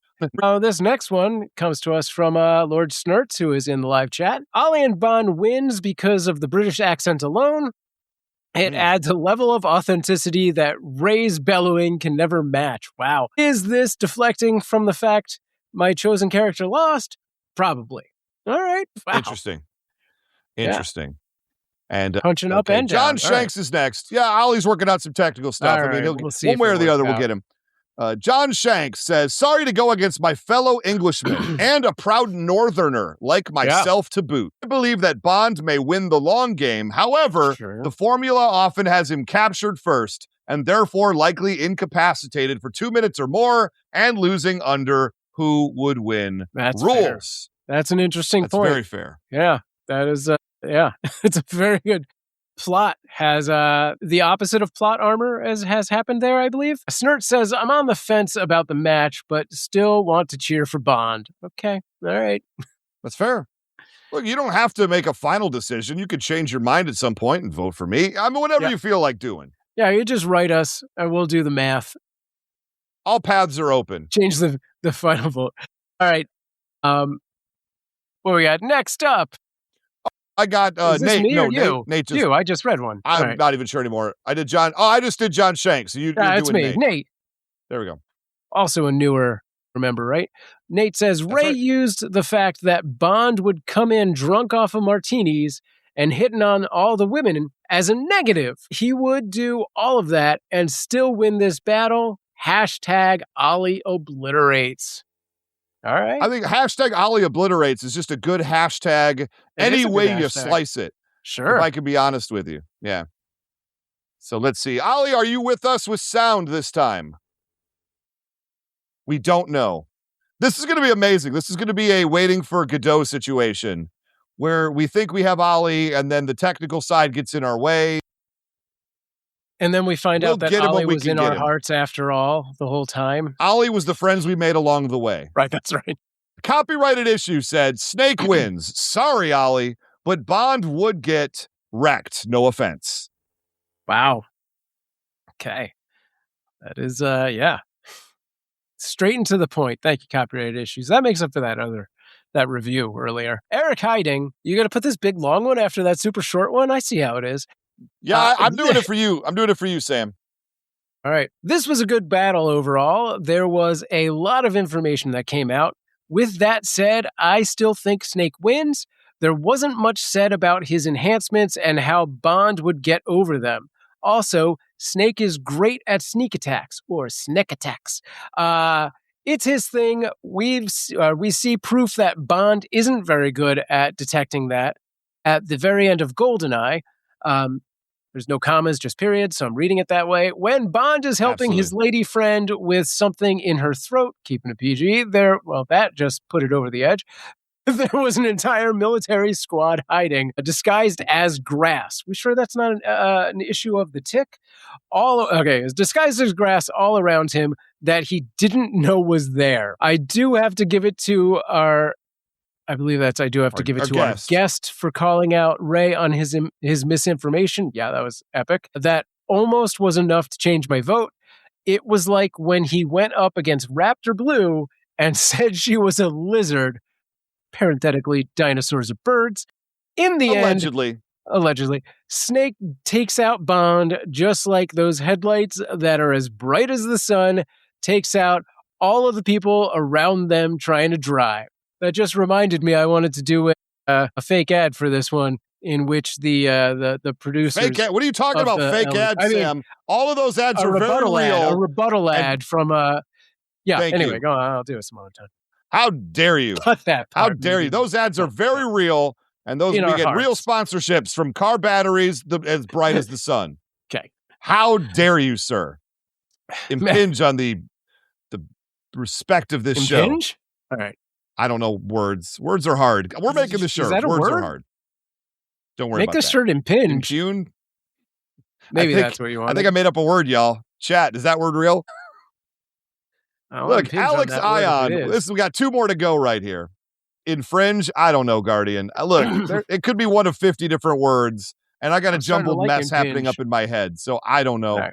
This next one comes to us from Lord Snurts, who is in the live chat. Olly and Bond wins because of the British accent alone. It adds a level of authenticity that Ray's bellowing can never match. Wow. Is this deflecting from the fact my chosen character lost? Probably. All right. Wow. Interesting. And punching up and John down. Shanks is next. Yeah, Olly's working out some technical stuff. Right. He'll, one way or the other, we'll get him. John Shanks says, sorry to go against my fellow Englishman and a proud northerner like myself to boot. I believe that Bond may win the long game. However, the formula often has him captured first and therefore likely incapacitated for 2 minutes or more and losing under who would win rules. Fair. That's an interesting point. Very fair. Yeah, that is, it's a very good Plot has the opposite of plot armor as has happened there, I believe. Snert says, I'm on the fence about the match, but still want to cheer for Bond. Okay, all right. That's fair. Look, you don't have to make a final decision. You could change your mind at some point and vote for me. I mean, whatever you feel like doing. Yeah, you just write us and we'll do the math. All paths are open. Change the final vote. All right. What we got next up? I got Nate. Me or you? Nate just. You. I just read one. I'm not even sure anymore. I did John. Oh, I just did John Shanks. So you're it's doing me. Nate. There we go. Also a newer, remember, right? Nate says, Ray used the fact that Bond would come in drunk off of martinis and hitting on all the women as a negative. He would do all of that and still win this battle. Hashtag Olly obliterates. All right. I think hashtag Olly obliterates is just a good hashtag any way you slice it. Sure. If I can be honest with you. Yeah. So let's see. Olly, are you with us with sound this time? We don't know. This is going to be amazing. This is going to be a waiting for Godot situation where we think we have Olly and then the technical side gets in our way. And then we find out that Olly was in our hearts after all the whole time. Olly was the friends we made along the way. Right, that's right. Copyrighted issue said, Snake wins. Sorry, Olly, but Bond would get wrecked. No offense. Wow. Okay. That is, straight and to the point. Thank you, copyrighted issues. That makes up for that review earlier. Eric Hiding, you got to put this big long one after that super short one? I see how it is. Yeah, I'm doing it for you. I'm doing it for you, Sam. All right. This was a good battle overall. There was a lot of information that came out. With that said, I still think Snake wins. There wasn't much said about his enhancements and how Bond would get over them. Also, Snake is great at sneak attacks or sneak attacks. It's his thing. We see proof that Bond isn't very good at detecting that. At the very end of GoldenEye, there's no commas, just periods, so I'm reading it that way. When Bond is helping his lady friend with something in her throat, keeping it PG, that just put it over the edge. There was an entire military squad hiding, disguised as grass. We sure that's not an issue of the tick? It's disguised as grass all around him that he didn't know was there. I do have to give it to our guest for calling out Ray on his misinformation. Yeah, that was epic. That almost was enough to change my vote. It was like when he went up against Raptor Blue and said she was a lizard. Parenthetically, dinosaurs are birds. In the end, allegedly, Snake takes out Bond just like those headlights that are as bright as the sun takes out all of the people around them trying to drive. That just reminded me I wanted to do a fake ad for this one in which the producers... Fake ad? What are you talking about, fake ads, Sam? All of those ads are very real. A rebuttal ad from... anyway, go on. I'll do it some other time. How dare you? Cut that part. How dare you? Those ads are very real, and we get real sponsorships from car batteries as bright as the sun. Okay. How dare you, sir? Impinge on the respect of this show. Impinge? All right. I don't know words. Words are hard. We're making the shirt. Is that a words word? Are hard. Don't worry about that. Make the shirt impinge. Impugn? Maybe that's what you want. I think I made up a word, y'all. Chat, is that word real? Look, Alex Ion. We got two more to go right here. Infringe? I don't know, Guardian. Look, it could be one of 50 different words, and I got a jumbled mess happening up in my head, so I don't know. Right.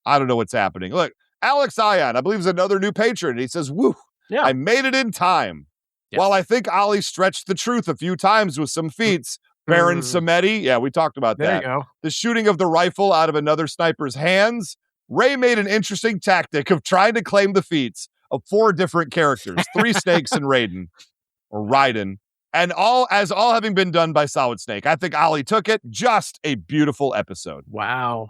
I don't know what's happening. Look, Alex Ion, I believe, is another new patron. He says, woo, I made it in time. Yes. While I think Olly stretched the truth a few times with some feats, Baron Samedi, we talked about that. There you go. The shooting of the rifle out of another sniper's hands. Ray made an interesting tactic of trying to claim the feats of 4 different characters, 3 snakes and Raiden, and all having been done by Solid Snake. I think Olly took it. Just a beautiful episode. Wow.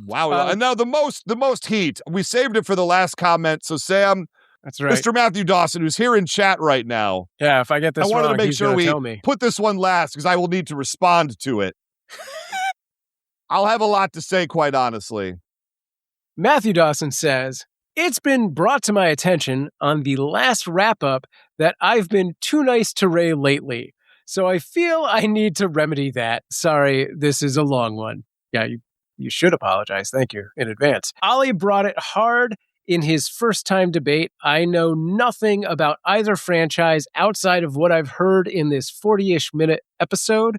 Wow. And now the most heat. We saved it for the last comment. So Sam, that's right. Mr. Matthew Dawson, who's here in chat right now. Yeah, if I get this I wanted wrong, to make sure we put this one last because I will need to respond to it. I'll have a lot to say, quite honestly. Matthew Dawson says, it's been brought to my attention on the last wrap-up that I've been too nice to Ray lately. So I feel I need to remedy that. Sorry, this is a long one. Yeah, you should apologize. Thank you in advance. Olly brought it hard in his first-time debate. I know nothing about either franchise outside of what I've heard in this 40-ish minute episode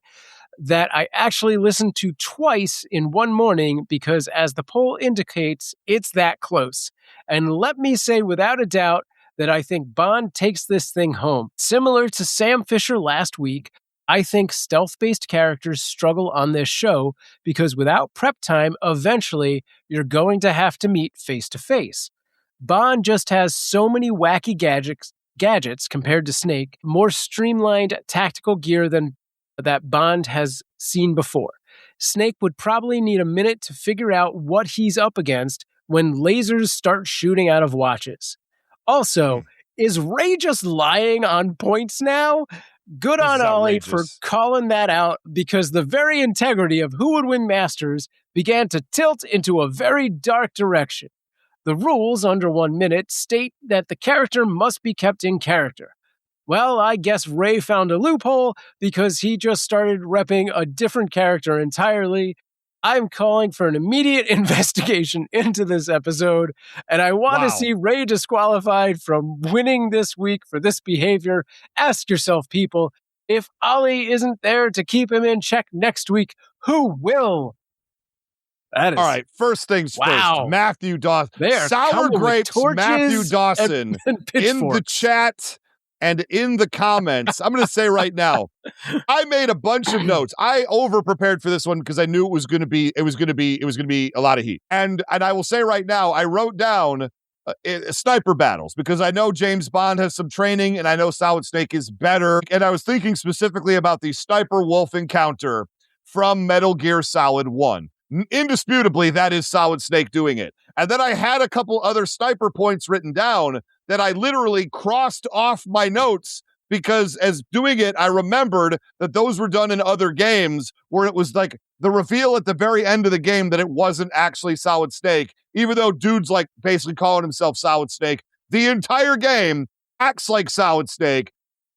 that I actually listened to twice in one morning because, as the poll indicates, it's that close. And let me say without a doubt that I think Bond takes this thing home. Similar to Sam Fisher last week, I think stealth-based characters struggle on this show because without prep time, eventually you're going to have to meet face-to-face. Bond just has so many wacky gadgets compared to Snake, more streamlined tactical gear than that Bond has seen before. Snake would probably need a minute to figure out what he's up against when lasers start shooting out of watches. Also, is Ray just lying on points now? Good on Olly for calling that out, because the very integrity of who would win Masters began to tilt into a very dark direction. The rules under 1 minute state that the character must be kept in character. Well, I guess Ray found a loophole because he just started repping a different character entirely. I'm calling for an immediate investigation into this episode, and I want to see Ray disqualified from winning this week for this behavior. Ask yourself, people, if Olly isn't there to keep him in check next week, who will? That is, all right, first things first. Matthew Dawson. Sour Grapes, Matthew Dawson in the chat and in the comments. I'm going to say right now, I made a bunch of notes. I over prepared for this one because I knew it was going to be a lot of heat. And I will say right now, I wrote down sniper battles because I know James Bond has some training and I know Solid Snake is better. And I was thinking specifically about the Sniper Wolf encounter from Metal Gear Solid 1. Indisputably, that is Solid Snake doing it. And then I had a couple other sniper points written down that I literally crossed off my notes because as doing it, I remembered that those were done in other games where it was like the reveal at the very end of the game that it wasn't actually Solid Snake, even though dude's like basically calling himself Solid Snake. The entire game acts like Solid Snake,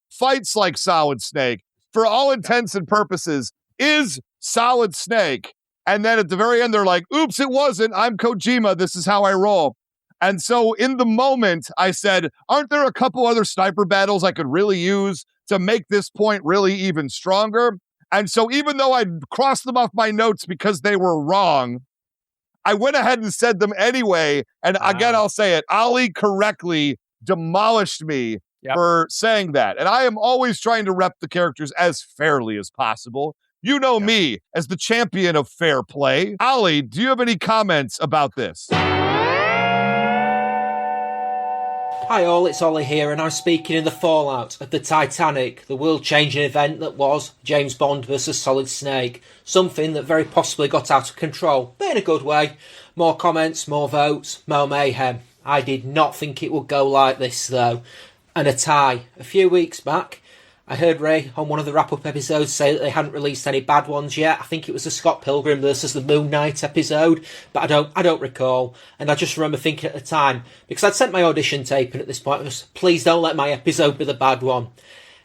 fights like Solid Snake, for all intents and purposes, is Solid Snake. And then at the very end, they're like, oops, it wasn't. I'm Kojima. This is how I roll. And so in the moment, I said, aren't there a couple other sniper battles I could really use to make this point really even stronger? And so even though I crossed them off my notes because they were wrong, I went ahead and said them anyway. And again, I'll say it. Olly correctly demolished me for saying that. And I am always trying to rep the characters as fairly as possible. You know me as the champion of fair play. Olly, do you have any comments about this? Hi all, it's Olly here, and I'm speaking in the fallout of the Titanic, the world-changing event that was James Bond versus Solid Snake. Something that very possibly got out of control, but in a good way. More comments, more votes, more mayhem. I did not think it would go like this though. And a tie. A few weeks back, I heard Ray on one of the wrap-up episodes say that they hadn't released any bad ones yet. I think it was the Scott Pilgrim versus the Moon Knight episode, but I don't recall. And I just remember thinking at the time, because I'd sent my audition tape in at this point, was, please don't let my episode be the bad one.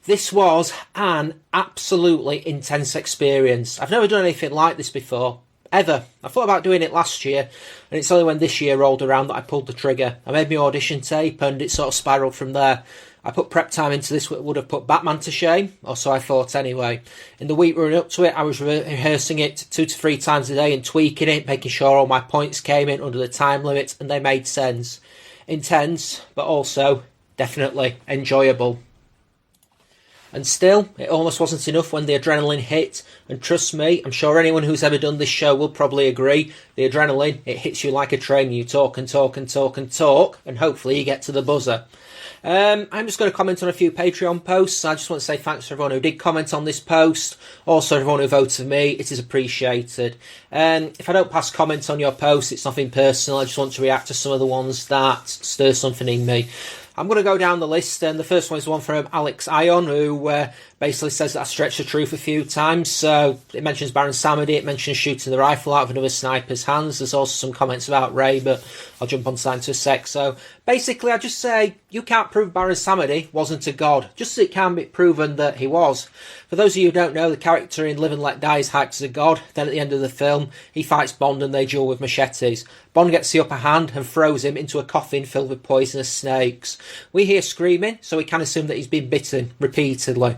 This was an absolutely intense experience. I've never done anything like this before, ever. I thought about doing it last year, and it's only when this year rolled around that I pulled the trigger. I made my audition tape, and it sort of spiralled from there. I put prep time into this, what would have put Batman to shame, or so I thought anyway. In the week running up to it, I was rehearsing it 2 to 3 times a day and tweaking it, making sure all my points came in under the time limit and they made sense. Intense, but also definitely enjoyable. And still, it almost wasn't enough when the adrenaline hit. And trust me, I'm sure anyone who's ever done this show will probably agree. The adrenaline, it hits you like a train. You talk and talk and talk and talk, and hopefully you get to the buzzer. I'm just going to comment on a few Patreon posts. I just want to say thanks to everyone who did comment on this post. Also, everyone who voted for me. It is appreciated. If I don't pass comments on your post, it's nothing personal. I just want to react to some of the ones that stir something in me. I'm going to go down the list, and the first one is the one from Alex Ion, who basically says that I stretched the truth a few times. So it mentions Baron Samedi, it mentions shooting the rifle out of another sniper's hands. There's also some comments about Ray, but I'll jump on to that in a sec. So basically, I just say, You can't prove Baron Samedi wasn't a god, just as it can be proven that he was. For those of you who don't know, the character in Live and Let Die is hyped as a god. Then at the end of the film, he fights Bond and they duel with machetes. Bond gets the upper hand and throws him into a coffin filled with poisonous snakes. We hear screaming, so we can assume that he's been bitten repeatedly.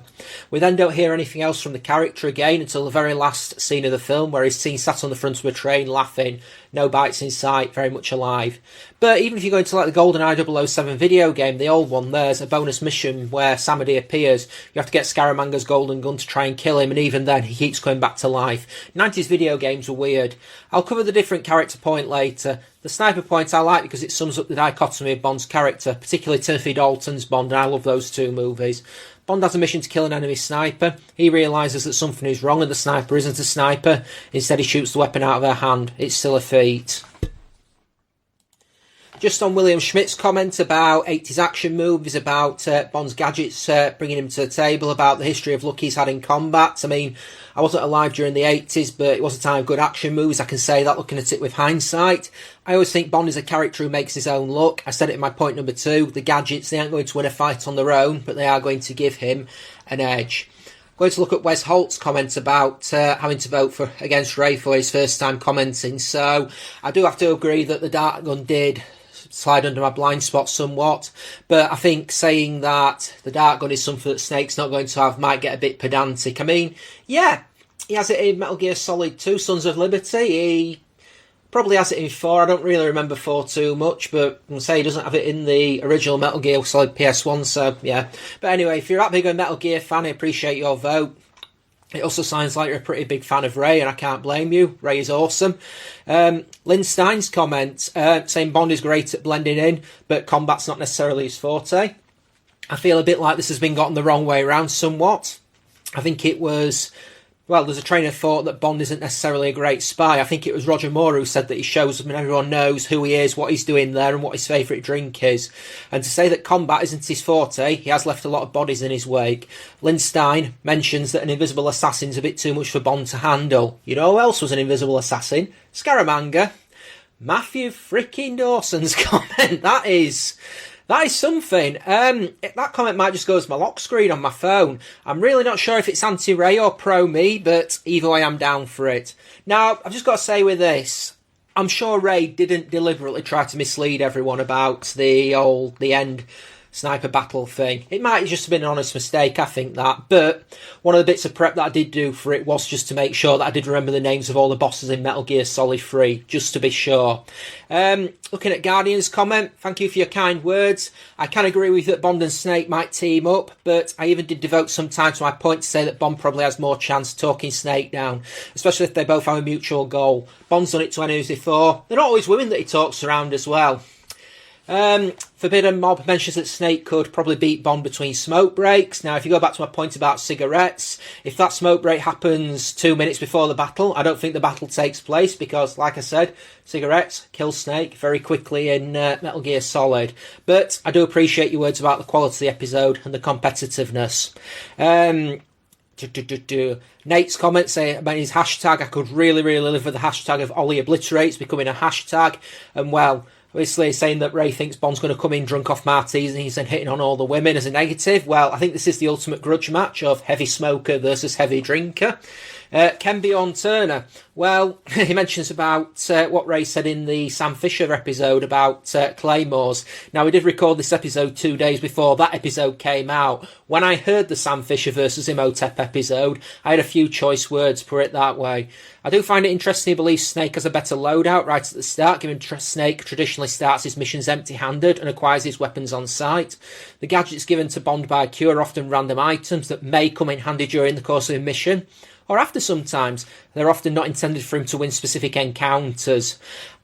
We then don't hear anything else from the character again until the very last scene of the film, where he's seen sat on the front of a train laughing, no bites in sight, very much alive. But even if you go into like the GoldenEye 007 video game, the old one, there's a bonus mission where Samedi appears. You have to get Scaramanga's golden gun to try and kill him, and even then he keeps coming back to life. 90s video games were weird. I'll cover the different character point later. The sniper point I like because it sums up the dichotomy of Bond's character, particularly Timothy Dalton's Bond, and I love those two movies. Bond has a mission to kill an enemy sniper. He realises that something is wrong and the sniper isn't a sniper. Instead he shoots the weapon out of her hand. It's still a feat. Just on William Schmidt's comment about 80s action movies, about Bond's gadgets bringing him to the table, about the history of luck he's had in combat. I mean, I wasn't alive during the 80s, but it was a time of good action movies. I can say that looking at it with hindsight. I always think Bond is a character who makes his own luck. I said it in my point number 2. The gadgets, they aren't going to win a fight on their own, but they are going to give him an edge. I'm going to look at Wes Holt's comment about having to vote against Ray for his first time commenting. So I do have to agree that the dart gun did slide under my blind spot somewhat, but I think saying that the dart gun is something that Snake's not going to have might get a bit pedantic. I mean, yeah, he has it in Metal Gear Solid 2, Sons of Liberty. He probably has it in 4. I don't really remember 4 too much, but I can say he doesn't have it in the original Metal Gear Solid PS1, so yeah. But anyway, if you're that big a Metal Gear fan, I appreciate your vote. It also sounds like you're a pretty big fan of Ray, and I can't blame you. Ray is awesome. Lynn Stein's comment, saying Bond is great at blending in, but combat's not necessarily his forte. I feel a bit like this has been gotten the wrong way around somewhat. I think it was... Well, there's a train of thought that Bond isn't necessarily a great spy. I think it was Roger Moore who said that he shows up and everyone knows who he is, what he's doing there, and what his favourite drink is. And to say that combat isn't his forte, he has left a lot of bodies in his wake. Lynn Stein mentions that an invisible assassin's a bit too much for Bond to handle. You know who else was an invisible assassin? Scaramanga. Matthew frickin' Dawson's comment. That is something. That comment might just go as my lock screen on my phone. I'm really not sure if it's anti-Ray or pro-me, but either way I'm down for it. Now, I've just got to say with this, I'm sure Ray didn't deliberately try to mislead everyone about the end sniper battle thing. It might have just been an honest mistake, I think that. But one of the bits of prep that I did do for it was just to make sure that I did remember the names of all the bosses in Metal Gear Solid 3, just to be sure. Looking at Guardian's comment, thank you for your kind words. I can agree with you that Bond and Snake might team up, but I even did devote some time to my point to say that Bond probably has more chance of talking Snake down, especially if they both have a mutual goal. Bond's done it to enemies before. They're not always women that he talks around as well. Forbidden Mob mentions that Snake could probably beat Bond between smoke breaks. Now, if you go back to my point about cigarettes, if that smoke break happens 2 minutes before the battle, I don't think the battle takes place because, like I said, cigarettes kill Snake very quickly in Metal Gear Solid. But I do appreciate your words about the quality of the episode and the competitiveness. Nate's comment saying about his hashtag, I could really, really live with the hashtag of Olly Obliterates becoming a hashtag. And well, obviously saying that Ray thinks Bond's going to come in drunk off martinis and hitting on all the women as a negative. Well, I think this is the ultimate grudge match of heavy smoker versus heavy drinker. Ken Bjorn Turner. Well, he mentions about what Ray said in the Sam Fisher episode about Claymores. Now, we did record this episode 2 days before that episode came out. When I heard the Sam Fisher versus Imhotep episode, I had a few choice words, put it that way. I do find it interesting he believes Snake has a better loadout right at the start, given Snake traditionally starts his missions empty-handed and acquires his weapons on sight. The gadgets given to Bond by Q are often random items that may come in handy during the course of a mission, or after sometimes. They're often not intended for him to win specific encounters.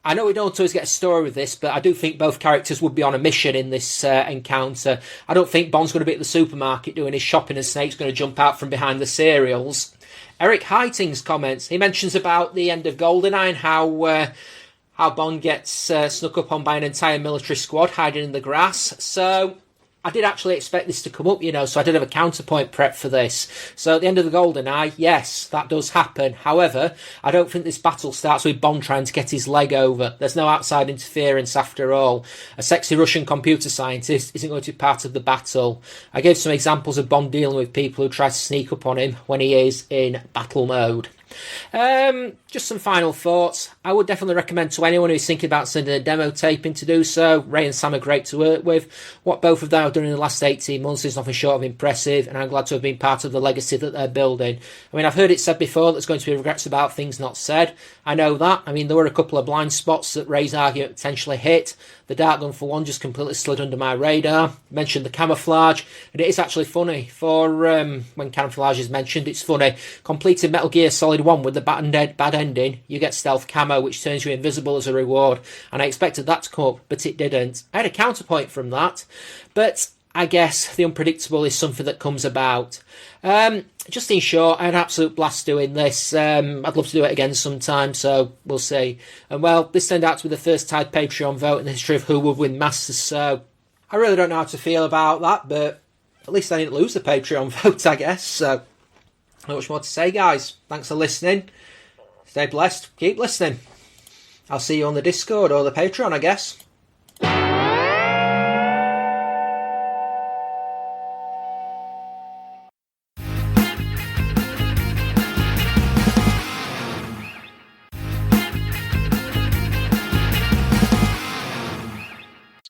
I know we don't always get a story with this, but I do think both characters would be on a mission in this encounter. I don't think Bond's going to be at the supermarket doing his shopping and Snake's going to jump out from behind the cereals. Eric Heiting's comments, he mentions about the end of GoldenEye and how Bond gets snuck up on by an entire military squad hiding in the grass. So I did actually expect this to come up, so I did have a counterpoint prep for this. So at the end of the Golden Eye, yes, that does happen. However, I don't think this battle starts with Bond trying to get his leg over. There's no outside interference after all. A sexy Russian computer scientist isn't going to be part of the battle. I gave some examples of Bond dealing with people who try to sneak up on him when he is in battle mode. Just some final thoughts. I would definitely recommend to anyone who's thinking about sending a demo taping to do so. Ray and Sam are great to work with. What both of them have done in the last 18 months is nothing short of impressive, and I'm glad to have been part of the legacy that they're building. I mean, I've heard it said before that there's going to be regrets about things not said. I know that. I mean, there were a couple of blind spots that Ray's argument potentially hit. The dart gun, for one, just completely slid under my radar. Mentioned the camouflage, and it is actually funny. For when camouflage is mentioned, it's funny. Completed Metal Gear Solid 1 with the bad ending, you get stealth camo, which turns you invisible as a reward, and I expected that to come up, but it didn't. I had a counterpoint from that, but I guess the unpredictable is something that comes about. Just in short, I had an absolute blast doing this. I'd love to do it again sometime, so we'll see. And well, this turned out to be the first tied Patreon vote in the history of who would win Masters, so I really don't know how to feel about that, but at least I didn't lose the Patreon vote, I guess. So, not much more to say, guys. Thanks for listening. Stay blessed. Keep listening. I'll see you on the Discord or the Patreon, I guess.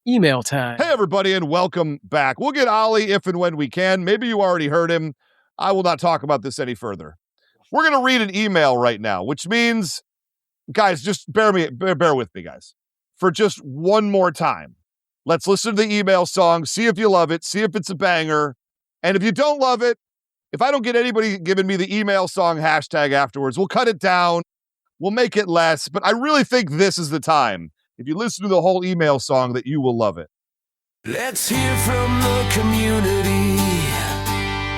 Email time. Hey, everybody, and welcome back. We'll get Olly if and when we can. Maybe you already heard him. I will not talk about this any further. We're going to read an email right now, which means, guys, just bear with me, guys, for just one more time. Let's listen to the email song, see if you love it, see if it's a banger. And if you don't love it, if I don't get anybody giving me the email song hashtag afterwards, we'll cut it down. We'll make it less. But I really think this is the time, if you listen to the whole email song, that you will love it. Let's hear from the community.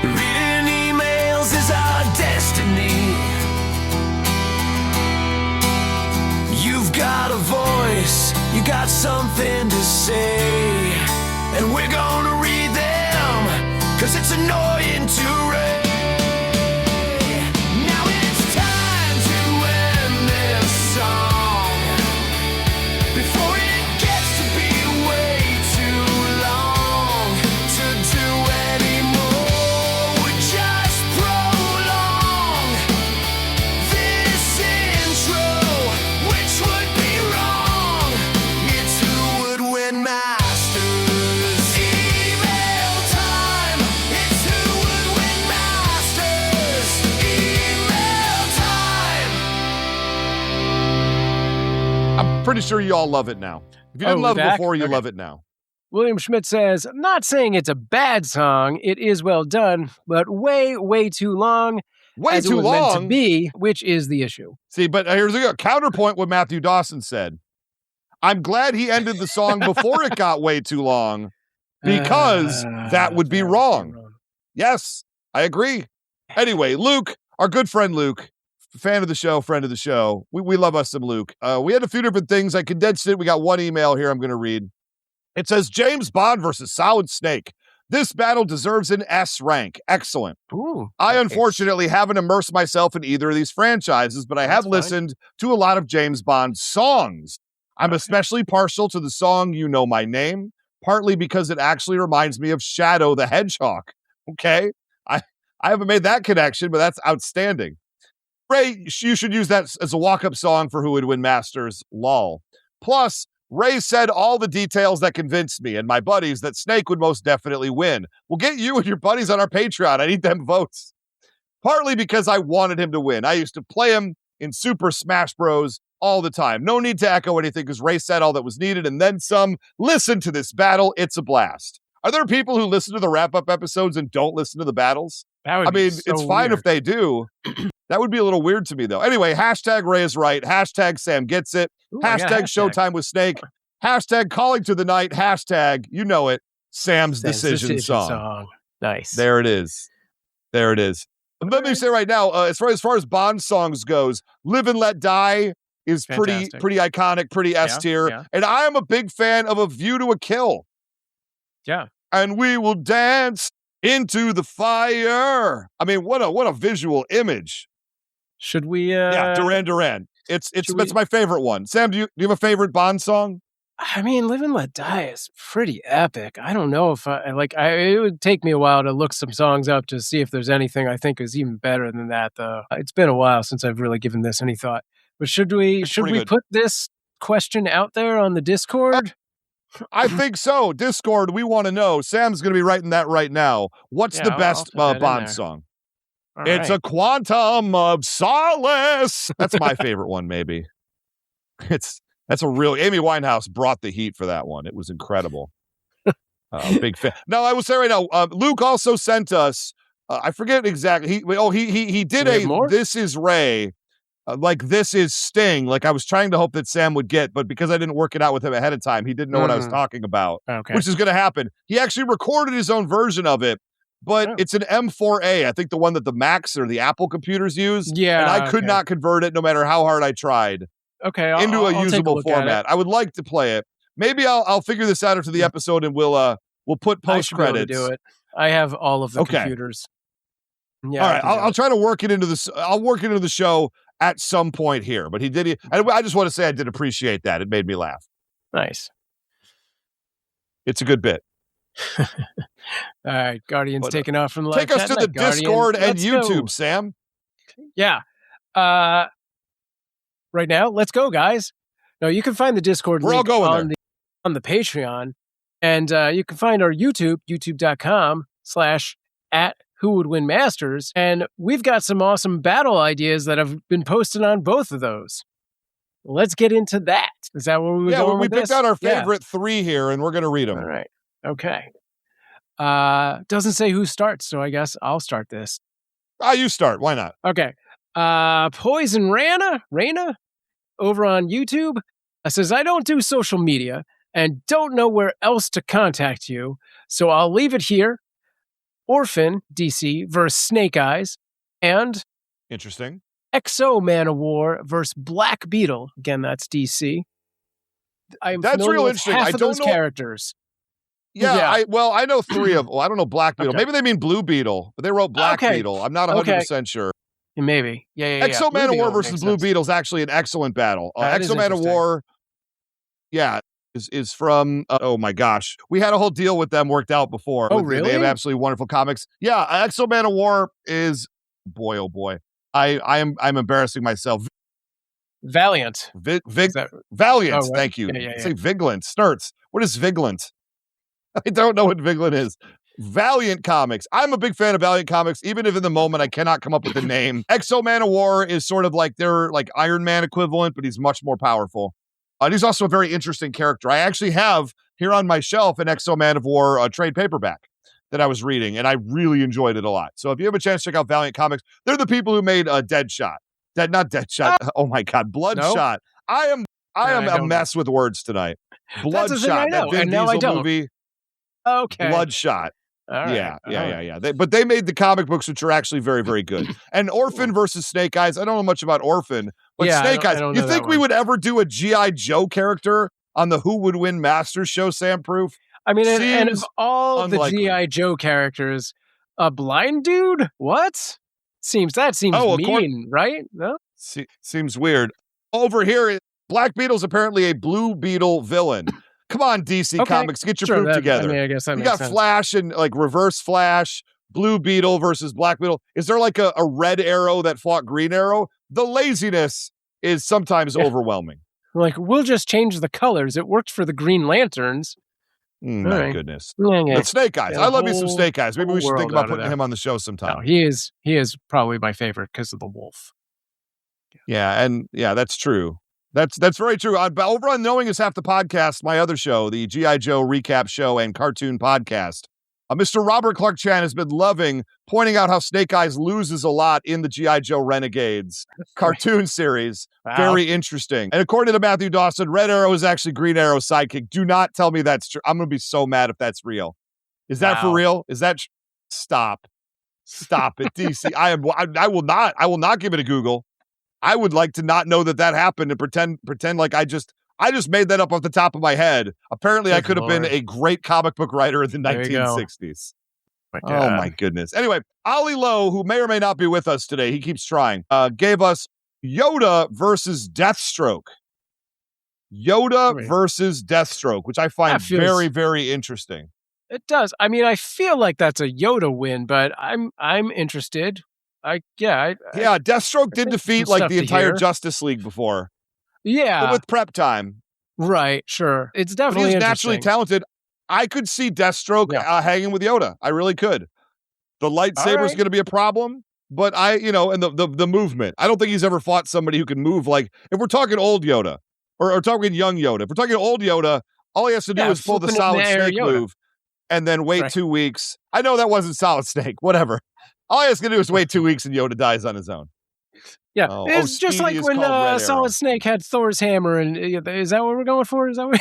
Reading emails is our destiny. You've got a voice, you got something to say, and we're gonna read them, 'cause it's annoying to read. Now it's time to end this song before it gets to be way too long to do anymore. We just prolong this intro, which would be wrong. It's who would win Masters. Email time. It's who would win Masters. Email time. I'm pretty sure you all love it now. If you didn't love it Zach? before, you Okay. love it now. William Schmidt says, I'm not saying it's a bad song. It is well done, but way, way too long. Way as too it was meant to long. be, which is the issue. See, but here's a counterpoint what Matthew Dawson said. I'm glad he ended the song before it got way too long, because that would be wrong. Yes, I agree. Anyway, Luke, our good friend Luke, fan of the show, friend of the show. We love us some Luke. We had a few different things. I condensed it. We got one email here I'm going to read. It says, James Bond versus Solid Snake. This battle deserves an S rank. Excellent. Ooh, I nice. unfortunately haven't immersed myself in either of these franchises, but I have fine. listened to a lot of James Bond songs. I'm especially partial to the song You Know My Name, partly because it actually reminds me of Shadow the Hedgehog. Okay? I haven't made that connection, but that's outstanding. Ray, you should use that as a walk-up song for who would win Masters, lol. Plus, Ray said all the details that convinced me and my buddies that Snake would most definitely win. We'll get you and your buddies on our Patreon. I need them votes. Partly because I wanted him to win. I used to play him in Super Smash Bros. All the time. No need to echo anything because Ray said all that was needed and then some. Listen to this battle. It's a blast. Are there people who listen to the wrap-up episodes and don't listen to the battles? That would I mean, be so it's fine weird. if they do. That would be a little weird to me, though. Anyway, hashtag Ray is right. Hashtag Sam gets it. Ooh, I got Hashtag a hashtag. Showtime with Snake. Hashtag calling to the night. Hashtag, you know it, Sam's Sam's decision song. Nice. There it is. There it is. And let me say right now, as far as Bond songs goes, Live and Let Die is Fantastic. pretty iconic, pretty S tier. yeah. And I am a big fan of A View to a Kill. Yeah. and we will dance into the fire. I mean, what a visual image. Should we? Yeah, Duran Duran. It's my favorite one. Sam, do you have a favorite Bond song? I mean, Live and Let Die is pretty epic. I don't know if it would take me a while to look some songs up to see if there's anything I think is even better than that, though. It's been a while since I've really given this any thought. But should we put this question out there on the Discord? I think so. Discord, we want to know. Sam's going to be writing that right now. What's the best Bond song? It's a Quantum of Solace. That's my favorite one, maybe. That's a real Amy Winehouse brought the heat for that one. It was incredible. Big fan. No, I will say right now, Luke also sent us. I forget exactly. He did This Is Ray, like This Is Sting. Like I was trying to hope that Sam would get, but because I didn't work it out with him ahead of time, he didn't know what I was talking about. Okay. Which is going to happen. He actually recorded his own version of it, but it's an M4A. I think the one that the Macs or the Apple computers use. Yeah, and I could not convert it no matter how hard I tried. Okay, into a usable format. I would like to play it. Maybe I'll figure this out after the episode, and we'll put post credits. Do it. I have all of the computers. Yeah. All right. I'll try to work it into this. I'll work it into the show at some point here. But he did. I just want to say I did appreciate that. It made me laugh. Nice. It's a good bit. All right, Guardian's taking off from the live Take us to the Discord and YouTube, go. Sam. Yeah. Right now, let's go, guys. No, you can find the Discord link on the Patreon, and you can find our YouTube, youtube.com/@whowouldwinmasters, and we've got some awesome battle ideas that have been posted on both of those. Let's get into that. Is that where we were going with this? We picked out our favorite 3 here, and we're going to read them. All right. Okay. Doesn't say who starts, so I guess I'll start this. You start. Why not? Okay. Poison Raina over on YouTube says, I don't do social media and don't know where else to contact you, so I'll leave it here. Orphan, DC, versus Snake Eyes, and interesting. Exo Man of War versus Black Beetle. Again, that's DC. That's real interesting. I don't know characters. Yeah. I know 3 of them. I don't know Black Beetle. Okay. Maybe they mean Blue Beetle, but they wrote Black Beetle. I'm not 100% sure. Maybe. Yeah. Exo Man of War versus Blue Beetle is actually an excellent battle. Exo Man of War, is from, oh my gosh. We had a whole deal with them worked out before. Oh, really? They have absolutely wonderful comics. Yeah, Exo Man of War is, boy, oh boy. I'm embarrassing myself. Valiant. Valiant, oh, right. Thank you. Yeah. Say Viglant. Snurts. What is Viglant? I don't know what Viglant is. Valiant Comics. I'm a big fan of Valiant Comics, even if in the moment I cannot come up with the name. Exo Man of War is sort of like their like Iron Man equivalent, but he's much more powerful. He's also a very interesting character. I actually have here on my shelf an Exo Man of War trade paperback that I was reading, and I really enjoyed it a lot. So if you have a chance to check out Valiant Comics, they're the people who made Deadshot. Not Deadshot. Oh my God, Bloodshot. No? I am a mess with words tonight. Bloodshot. That Vin Diesel movie. Okay. Bloodshot. Right. Yeah. They made the comic books, which are actually very, very good. And Orphan versus Snake Eyes. I don't know much about Orphan, but Snake Eyes. You think we would ever do a G.I. Joe character on the Who Would Win Masters show, Sam Proof? I mean, and of all unlikely. The G.I. Joe characters, a blind dude? What? Seems mean, right? No? Seems weird. Over here, Black Beetle's apparently a Blue Beetle villain. Come on, DC Comics, get your proof together. I guess that you got sense. Flash and like Reverse Flash, Blue Beetle versus Black Beetle. Is there like a Red Arrow that fought Green Arrow? The laziness is sometimes overwhelming. Like, we'll just change the colors. It worked for the Green Lanterns. My goodness. But Snake Eyes. I love me some Snake Eyes. Maybe we should think about putting him on the show sometime. No, he is probably my favorite because of the wolf. Yeah, that's true. That's very true. Over on Knowing Is Half the Podcast, my other show, the G.I. Joe recap show and cartoon podcast, Mr. Robert Clark Chan has been pointing out how Snake Eyes loses a lot in the G.I. Joe Renegades cartoon series. Wow. Very interesting. And according to Matthew Dawson, Red Arrow is actually Green Arrow's sidekick. Do not tell me that's true. I'm going to be so mad if that's real. Is that for real? Is that Stop it, DC. I will not give it a Google. I would like to not know that happened and pretend like I just made that up off the top of my head. Apparently, I Good could have been Lord. a great comic book writer in the There you go. 1960s. My Oh, God. my goodness. Anyway, Olly Lowe, who may or may not be with us today, he keeps trying, gave us Yoda versus Deathstroke. Yoda versus Deathstroke, which I find very, very interesting. It does. I mean, I feel like that's a Yoda win, but I'm interested. Deathstroke did defeat like the entire Justice League before. Yeah. But with prep time. Right, sure. It's definitely he's naturally talented. I could see Deathstroke hanging with Yoda. I really could. The lightsaber is going to be a problem, but and the movement. I don't think he's ever fought somebody who can move like, if we're talking old Yoda or talking young Yoda. If we're talking old Yoda, all he has to do is pull the Solid Snake move and then wait 2 weeks. I know that wasn't Solid Snake, whatever. All he has to do is wait 2 weeks and Yoda dies on his own. Yeah, it's just like when Solid Snake had Thor's hammer, and is that what we're going for? Is that what?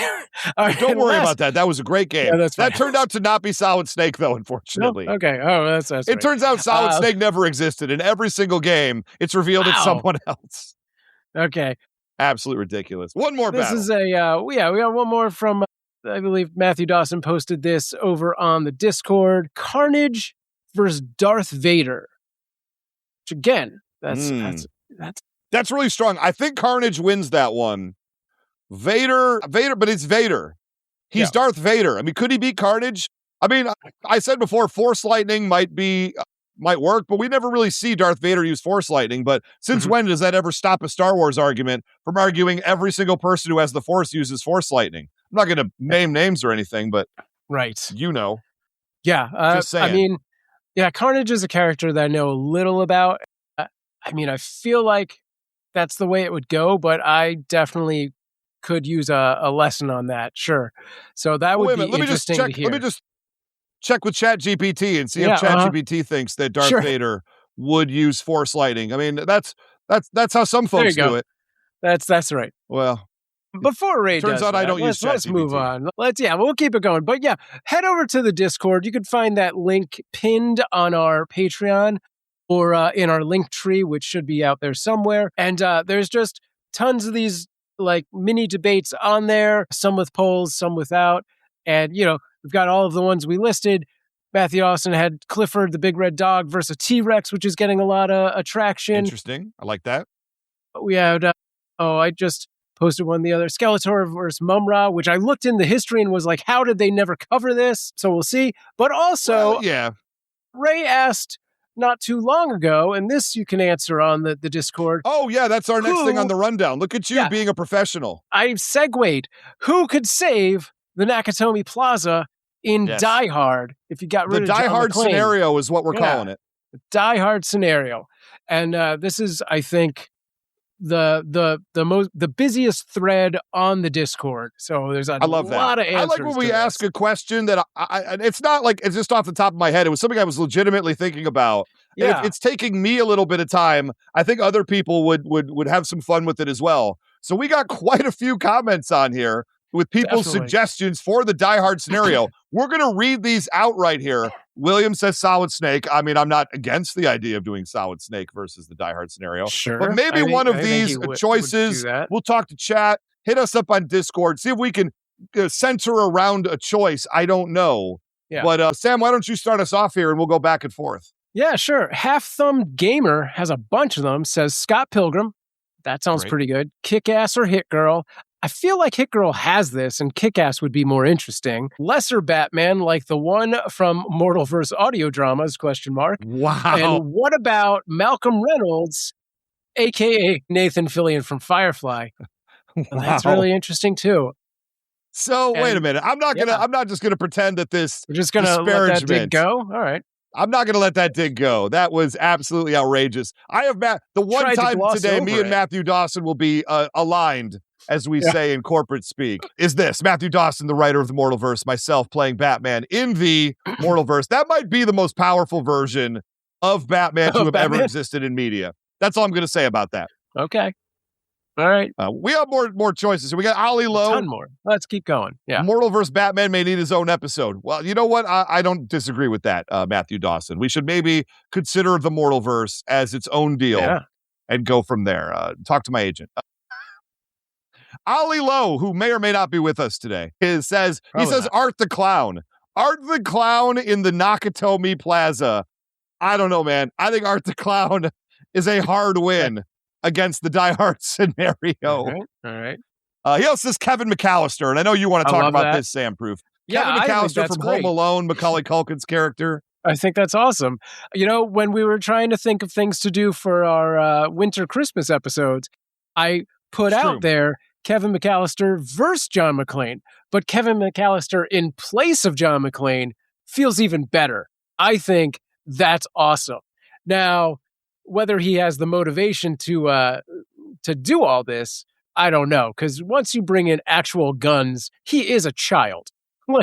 Right, don't worry about that. That was a great game. Yeah, that's that turned out to not be Solid Snake, though. Unfortunately. No? Okay. Oh, that's It right. turns out Solid Snake never existed. In every single game, it's revealed it's someone else. Okay. Absolutely ridiculous. One more battle. This is we got one more from I believe Matthew Dawson posted this over on the Discord. Carnage versus Darth Vader. Which again, that's really strong. I think Carnage wins that one. Vader, but it's Vader. He's Darth Vader. I mean, could he beat Carnage? I mean, I said before, Force Lightning might work, but we never really see Darth Vader use Force Lightning. But since when does that ever stop a Star Wars argument from arguing every single person who has the Force uses Force Lightning? I'm not going to name names or anything, but you know. Yeah. Just saying. I mean, Carnage is a character that I know a little about. I mean, I feel like that's the way it would go, but I definitely could use a lesson on that. Sure. So that would be interesting to hear. Let me just check with ChatGPT and see if ChatGPT thinks that Darth Vader would use Force Lightning. I mean, that's how some folks do it. That's right. Well, before Ray turns out I don't use ChatGPT. Let's move on. We'll keep it going. But head over to the Discord. You can find that link pinned on our Patreon or in our link tree, which should be out there somewhere. And there's just tons of these like mini debates on there, some with polls, some without. And, we've got all of the ones we listed. Matthew Austin had Clifford, the big red dog, versus T-Rex, which is getting a lot of attraction. Interesting. I like that. We had, I just posted one the other, Skeletor versus Mumra, which I looked in the history and was like, how did they never cover this? So we'll see. But also, Ray asked not too long ago, and this you can answer on the Discord. Oh, yeah, that's our next thing on the rundown. Look at you being a professional. I segued. Who could save the Nakatomi Plaza in Die Hard if you got rid of John Die Hard McClane? scenario is what we're calling it. The Die Hard scenario. And this is, I think, the busiest thread on the Discord. So there's a lot of answers. I like when we ask a question that it's not like it's just off the top of my head. It was something I was legitimately thinking about. Yeah. It's taking me a little bit of time. I think other people would have some fun with it as well. So we got quite a few comments on here with people's suggestions for the Die Hard scenario. We're going to read these out right here. William says Solid Snake. I mean, I'm not against the idea of doing Solid Snake versus the Die Hard scenario. Sure. But maybe one of these choices, we'll talk to chat, hit us up on Discord, see if we can center around a choice. I don't know. Yeah. But Sam, why don't you start us off here and we'll go back and forth. Yeah, sure. Half-Thumbed Gamer has a bunch of them, says Scott Pilgrim. That sounds pretty good. Kick-Ass or Hit Girl. I feel like Hit Girl has this, and Kick-Ass would be more interesting. Lesser Batman, like the one from Mortal vs. Audio Dramas, ? Wow. And what about Malcolm Reynolds, a.k.a. Nathan Fillion from Firefly? Wow. That's really interesting, too. So, wait a minute. I'm not just gonna pretend that this We're just gonna let that dig go? All right. I'm not going to let that dig go. That was absolutely outrageous. I have the one time today, me and Matthew Dawson will be aligned, as we say in corporate speak. Is this Matthew Dawson, the writer of the Mortalverse, myself playing Batman in the Mortalverse? That might be the most powerful version of Batman to have ever existed in media. That's all I'm going to say about that. Okay. All right. We have more choices. So we got Olly Lowe. A ton more. Let's keep going. Yeah. Mortalverse Batman may need his own episode. Well, you know what? I don't disagree with that, Matthew Dawson. We should maybe consider the Mortalverse as its own deal and go from there. Talk to my agent. Olly Lowe, who may or may not be with us today, says Art the Clown. Art the Clown in the Nakatomi Plaza. I don't know, man. I think Art the Clown is a hard win against the Die Hard scenario. All right. He also says Kevin McAllister, and I know you want to talk about this, Sam Proof. Yeah, Kevin McAllister from Home Alone, Macaulay Culkin's character. I think that's awesome. When we were trying to think of things to do for our winter Christmas episodes, I put out there Kevin McAllister versus John McClane. But Kevin McAllister in place of John McClane feels even better. I think that's awesome. Now, whether he has the motivation to do all this, I don't know. Because once you bring in actual guns, he is a child. Well,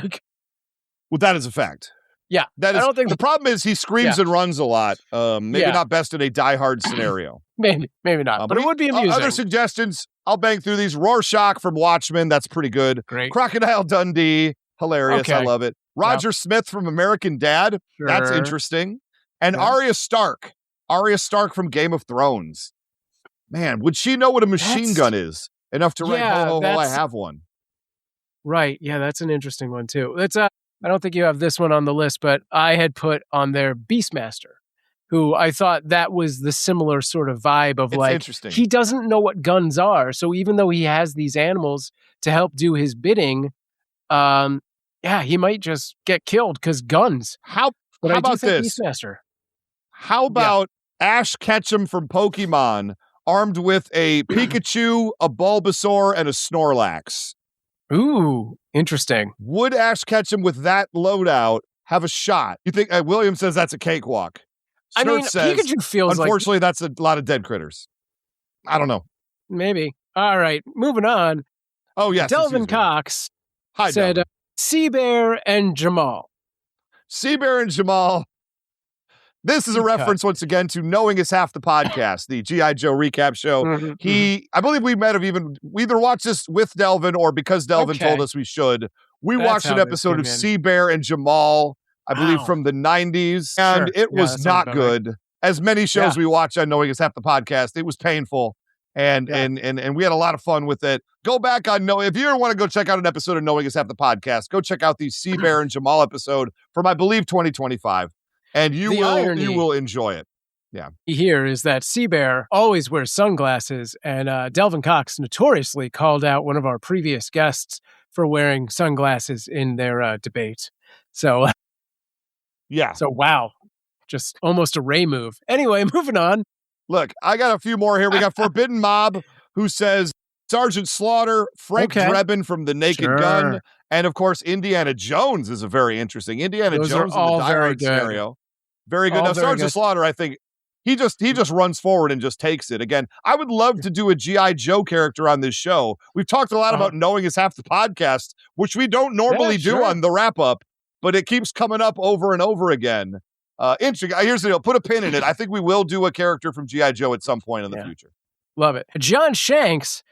that is a fact. Yeah, that is. I don't think the problem is he screams and runs a lot. Maybe not best in a Die Hard scenario. maybe not, but it would be amusing. Other suggestions, I'll bang through these. Rorschach from Watchmen, that's pretty good. Great. Crocodile Dundee, hilarious. Okay. I love it. Roger Smith from American Dad, that's interesting. And Arya Stark from Game of Thrones. Man, would she know what a machine gun is? Enough to write, ho, I have one. Right. Yeah, that's an interesting one, too. I don't think you have this one on the list, but I had put on there Beastmaster, who I thought that was the similar sort of vibe of interesting. He doesn't know what guns are. So even though he has these animals to help do his bidding, he might just get killed because guns. How about this? Beastmaster. How about Ash Ketchum from Pokemon armed with a Pikachu, a Bulbasaur, and a Snorlax? Ooh, interesting. Would Ash Ketchum with that loadout have a shot? You think William says that's a cakewalk? Snert says, Pikachu feels unfortunately, that's a lot of dead critters. I don't know. Maybe. All right, moving on. Oh, yes. Delvin Cox said Delvin. Seabear and Jamal. Seabear and Jamal. This is a reference, once again, to Knowing Is Half the Podcast, the G.I. Joe recap show. I believe we might have we either watched this with Delvin or because Delvin told us we should. We watched an episode of Seabear and Jamal, I believe from the 90s, and it was not good. Right. As many shows we watch on Knowing Is Half the Podcast, it was painful, and we had a lot of fun with it. Go back on if you ever want to go check out an episode of Knowing Is Half the Podcast, go check out the Seabear and Jamal episode from, I believe, 2025. And you will enjoy it. Yeah. Here is that Seabear always wears sunglasses, and Delvin Cox notoriously called out one of our previous guests for wearing sunglasses in their debate. So, So, wow. Just almost a Ray move. Anyway, moving on. Look, I got a few more here. We got Forbidden Mob, who says Sergeant Slaughter, Frank Drebin from The Naked Gun, and, of course, Indiana Jones is a very interesting. Indiana Jones in the Die Hard scenario. Very good. Now, Sergeant Slaughter, I think he just runs forward and just takes it. Again, I would love to do a G.I. Joe character on this show. We've talked a lot about Knowing Is Half the Podcast, which we don't normally do on the wrap-up, but it keeps coming up over and over again. Interesting. Here's the deal. Put a pin in it. I think we will do a character from G.I. Joe at some point in the future. Love it. John Shanks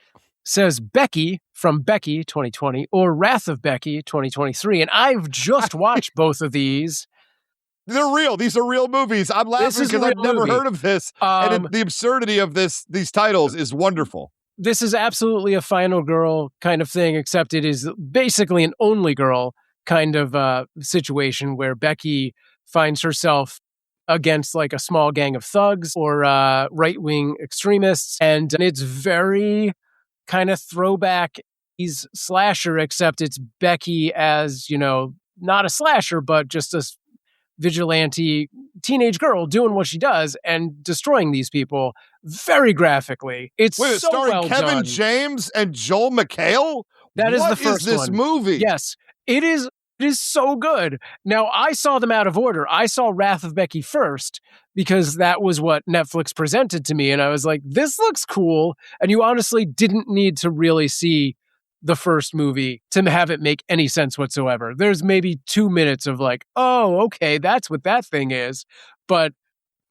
says Becky from Becky 2020 or Wrath of Becky 2023, and I've just watched both of these. They're real. These are real movies. I'm laughing because I've never heard of this. And the absurdity of these titles is wonderful. This is absolutely a Final Girl kind of thing, except it is basically an Only Girl kind of situation where Becky finds herself against like a small gang of thugs or right-wing extremists. And it's very kind of throwback. He's slasher, except it's Becky as, not a slasher, but just a vigilante teenage girl doing what she does and destroying these people very graphically. It's starring well Kevin done. James and Joel McHale? That is the first one. What is this movie? Yes, it is. It is so good. Now, I saw them out of order. I saw Wrath of Becky first because that was what Netflix presented to me. And I was like, this looks cool. And you honestly didn't need to really see the first movie to have it make any sense whatsoever. There's maybe 2 minutes of like, oh, okay, that's what that thing is. But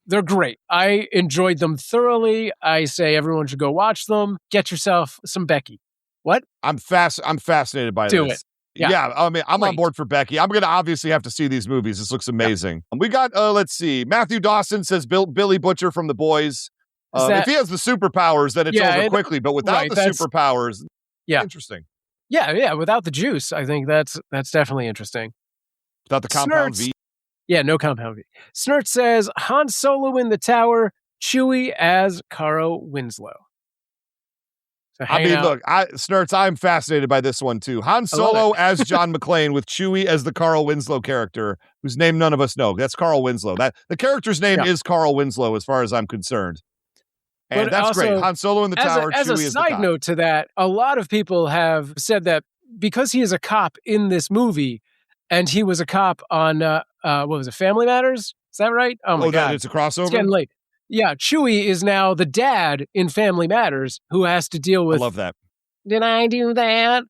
they're great. I enjoyed them thoroughly. I say everyone should go watch them. Get yourself some Becky. What? I'm fascinated by Do this. it. Yeah. I mean, I'm on board for Becky. I'm going to obviously have to see these movies. This looks amazing. Yeah. We got, let's see. Matthew Dawson says Billy Butcher from The Boys. If he has the superpowers, then it's over quickly. But without the superpowers, Yeah. Interesting. Yeah. Without the juice, I think that's definitely interesting. Without the compound Snurts. V. Yeah, no compound V. Snurt says Han Solo in the tower, Chewie as Carl Winslow. So I mean, look, Snurts, I'm fascinated by this one too. Han Solo as John McClane with Chewie as the Carl Winslow character, whose name none of us know. That's Carl Winslow. That the character's name is Carl Winslow, as far as I'm concerned. And but that's also, great. Han Solo in the tower, as Chewie a as the side cop. note to that, a lot of people have said that because he is a cop in this movie, and he was a cop on what was it, Family Matters? Is that right? Oh my God, it's a crossover. It's getting late. Yeah, Chewie is now the dad in Family Matters who has to deal with. I love that. Did I do that?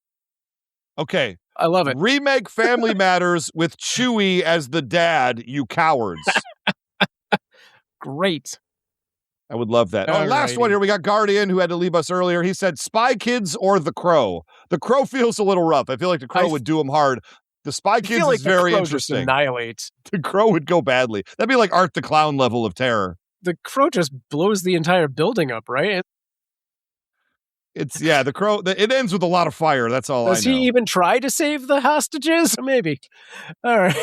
Okay. I love it. Remake Family Matters with Chewie as the dad, you cowards. Great. I would love that. Oh, last one here. We got Guardian, who had to leave us earlier. He said, Spy Kids or The Crow? The Crow feels a little rough. I feel like The Crow would do him hard. The Spy Kids is very interesting. Just annihilates. The Crow would go badly. That'd be like Art the Clown level of terror. The Crow just blows the entire building up, right? The Crow, it ends with a lot of fire. That's all I know. Does he even try to save the hostages? Maybe. All right.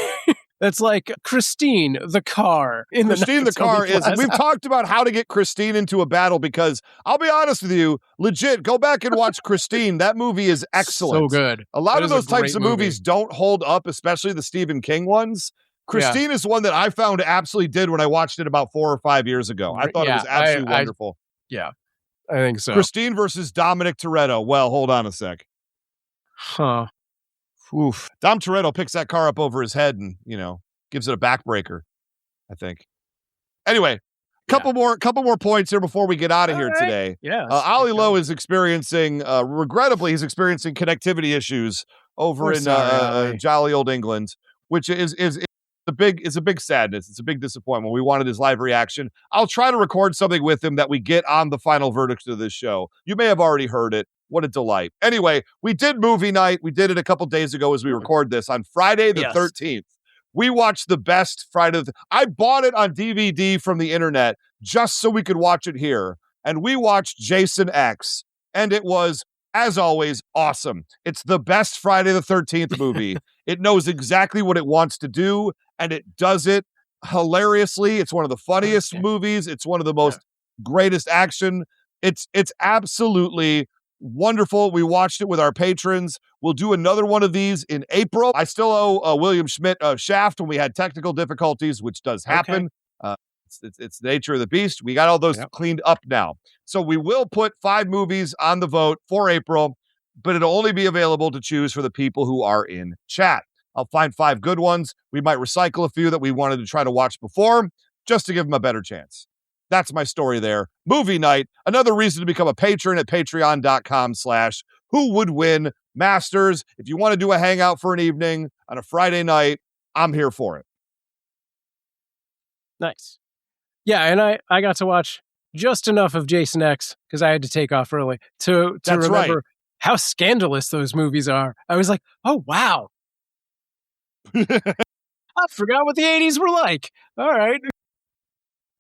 That's like Christine the car. Christine the car is, we've talked about how to get Christine into a battle because I'll be honest with you, legit, go back and watch Christine. That movie is excellent. So good. A lot of those types of movies don't hold up, especially the Stephen King ones. Christine is one that I found absolutely did when I watched it about 4 or 5 years ago. I thought it was absolutely wonderful. I think so. Christine versus Dominic Toretto. Well, hold on a sec. Huh. Oof. Dom Toretto picks that car up over his head and, gives it a backbreaker, I think. Anyway, couple more points here before we get out of here today. Yeah. Olly Lowe is experiencing, regrettably, he's experiencing connectivity issues over in jolly old England, which is a big sadness. It's a big disappointment. We wanted his live reaction. I'll try to record something with him that we get on the final verdict of this show. You may have already heard it. What a delight. Anyway, we did movie night. We did it a couple days ago as we record this on Friday the 13th. We watched the best Friday. I bought it on DVD from the internet just so we could watch it here. And we watched Jason X. And it was, as always, awesome. It's the best Friday the 13th movie. It knows exactly what it wants to do, and it does it hilariously. It's one of the funniest movies. It's one of the most greatest action. It's absolutely wonderful. We watched it with our patrons. We'll do another one of these in April. I still owe William Schmidt Shaft when we had technical difficulties, which does happen. It's the nature of the beast. We got all those cleaned up now. So we will put 5 movies on the vote for April, but it'll only be available to choose for the people who are in chat. I'll find 5 good ones. We might recycle a few that we wanted to try to watch before, just to give them a better chance. That's my story there. Movie night. Another reason to become a patron at patreon.com/who-would-win-masters. If you want to do a hangout for an evening on a Friday night, I'm here for it. Nice. Yeah, and I got to watch just enough of Jason X because I had to take off early to remember how scandalous those movies are. I was like, oh, wow. I forgot what the 80s were like. All right.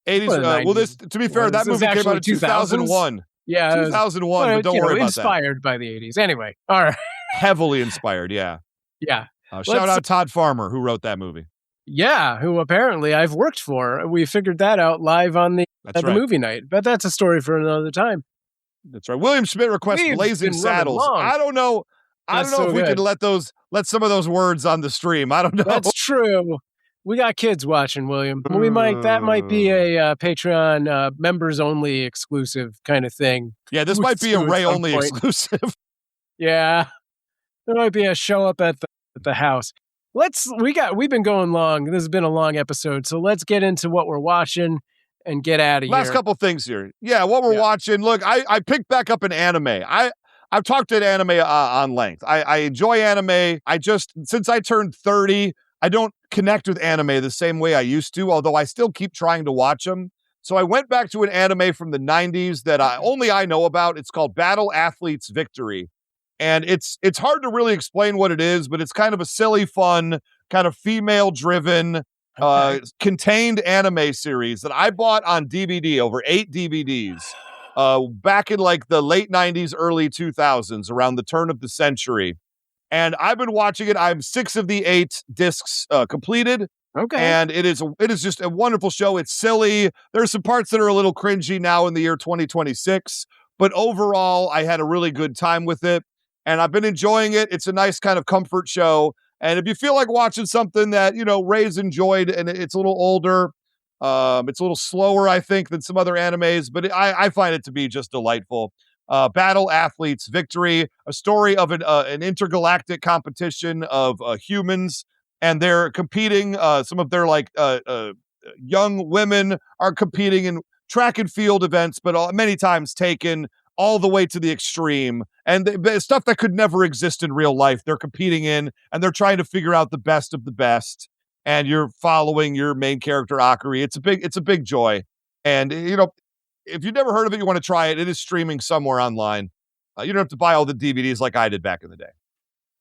80s. To be fair, that movie came out in 2001. Yeah. 2001, but don't worry about that. Inspired by the 80s. Anyway. All right. Heavily inspired, yeah. Yeah. Shout out Todd Farmer, who wrote that movie. Yeah, who apparently I've worked for. We figured that out live on the movie night. But that's a story for another time. That's right. William Schmidt requests Blazing Saddles. I don't know. I don't know if we can let some of those words on the stream. I don't know. That's true. We got kids watching, William. That might be a Patreon members only exclusive kind of thing. Yeah, this might be a Ray only exclusive. Yeah. There might be a show up at the house. We've been going long. This has been a long episode, so let's get into what we're watching and get out of here. Last couple things here. Yeah, what we're watching. Look, I picked back up an anime. I've talked at anime on length. I enjoy anime. Since I turned 30, I don't connect with anime the same way I used to, although I still keep trying to watch them. So I went back to an anime from the 90s that only I know about. It's called Battle Athletes Victory. And it's hard to really explain what it is, but it's kind of a silly, fun, kind of female-driven, contained anime series that I bought on DVD, over 8 DVDs. back in like the late 90s, early 2000s, around the turn of the century. And I've been watching it. I'm 6 of the 8 discs completed. Okay. And it is just a wonderful show. It's silly. There's some parts that are a little cringy now in the year 2026, but overall, I had a really good time with it, and I've been enjoying it. It's a nice kind of comfort show. And if you feel like watching something that, Ray's enjoyed and it's a little older, it's a little slower, I think, than some other animes, but I find it to be just delightful. Battle Athletes Victory, a story of an intergalactic competition of humans, and they're competing. Some of their young women are competing in track and field events, but many times taken all the way to the extreme, and stuff that could never exist in real life. They're competing in, and they're trying to figure out the best of the best. And you're following your main character Akari. It's a big joy. And if you've never heard of it, you want to try it. It is streaming somewhere online. You don't have to buy all the DVDs like I did back in the day.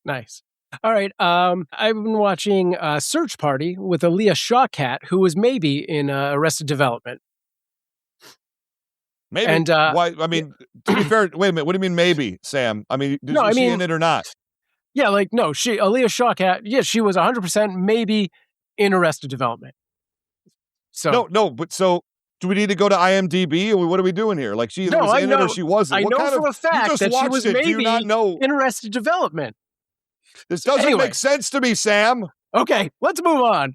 Nice. All right. I've been watching Search Party with Aaliyah Shawkat, who was maybe in Arrested Development. Maybe. And why? I mean, to be fair, wait a minute. What do you mean maybe, Sam? I mean, is she in it or not? Yeah, Aaliyah Shawkat, yeah, she was 100% maybe in Arrested Development. So No, but so do we need to go to IMDb? Or what are we doing here? Like she was in it or she wasn't? I know for a fact that she was maybe do you not know? in Arrested Development. This doesn't make sense to me, Sam. Okay, let's move on.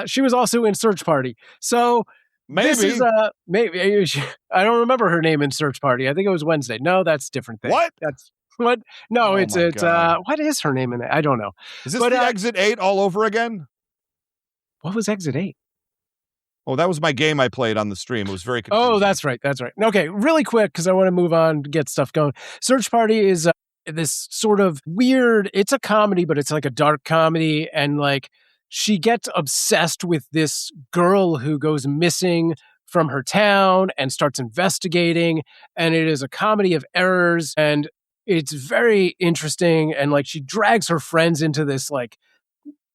She was also in Search Party. So maybe. This is maybe I don't remember her name in Search Party. I think it was Wednesday. No, that's a different thing. What? That's what? No, it's God. what is her name in it? I don't know. Is this the Exit 8 all over again? What was Exit 8? Oh, that was my game I played on the stream. It was very confusing. Oh, that's right. Okay, really quick, because I want to move on, get stuff going. Search Party is this sort of weird, it's a comedy, but it's like a dark comedy. And she gets obsessed with this girl who goes missing from her town and starts investigating. And it is a comedy of errors. And it's very interesting. And she drags her friends into this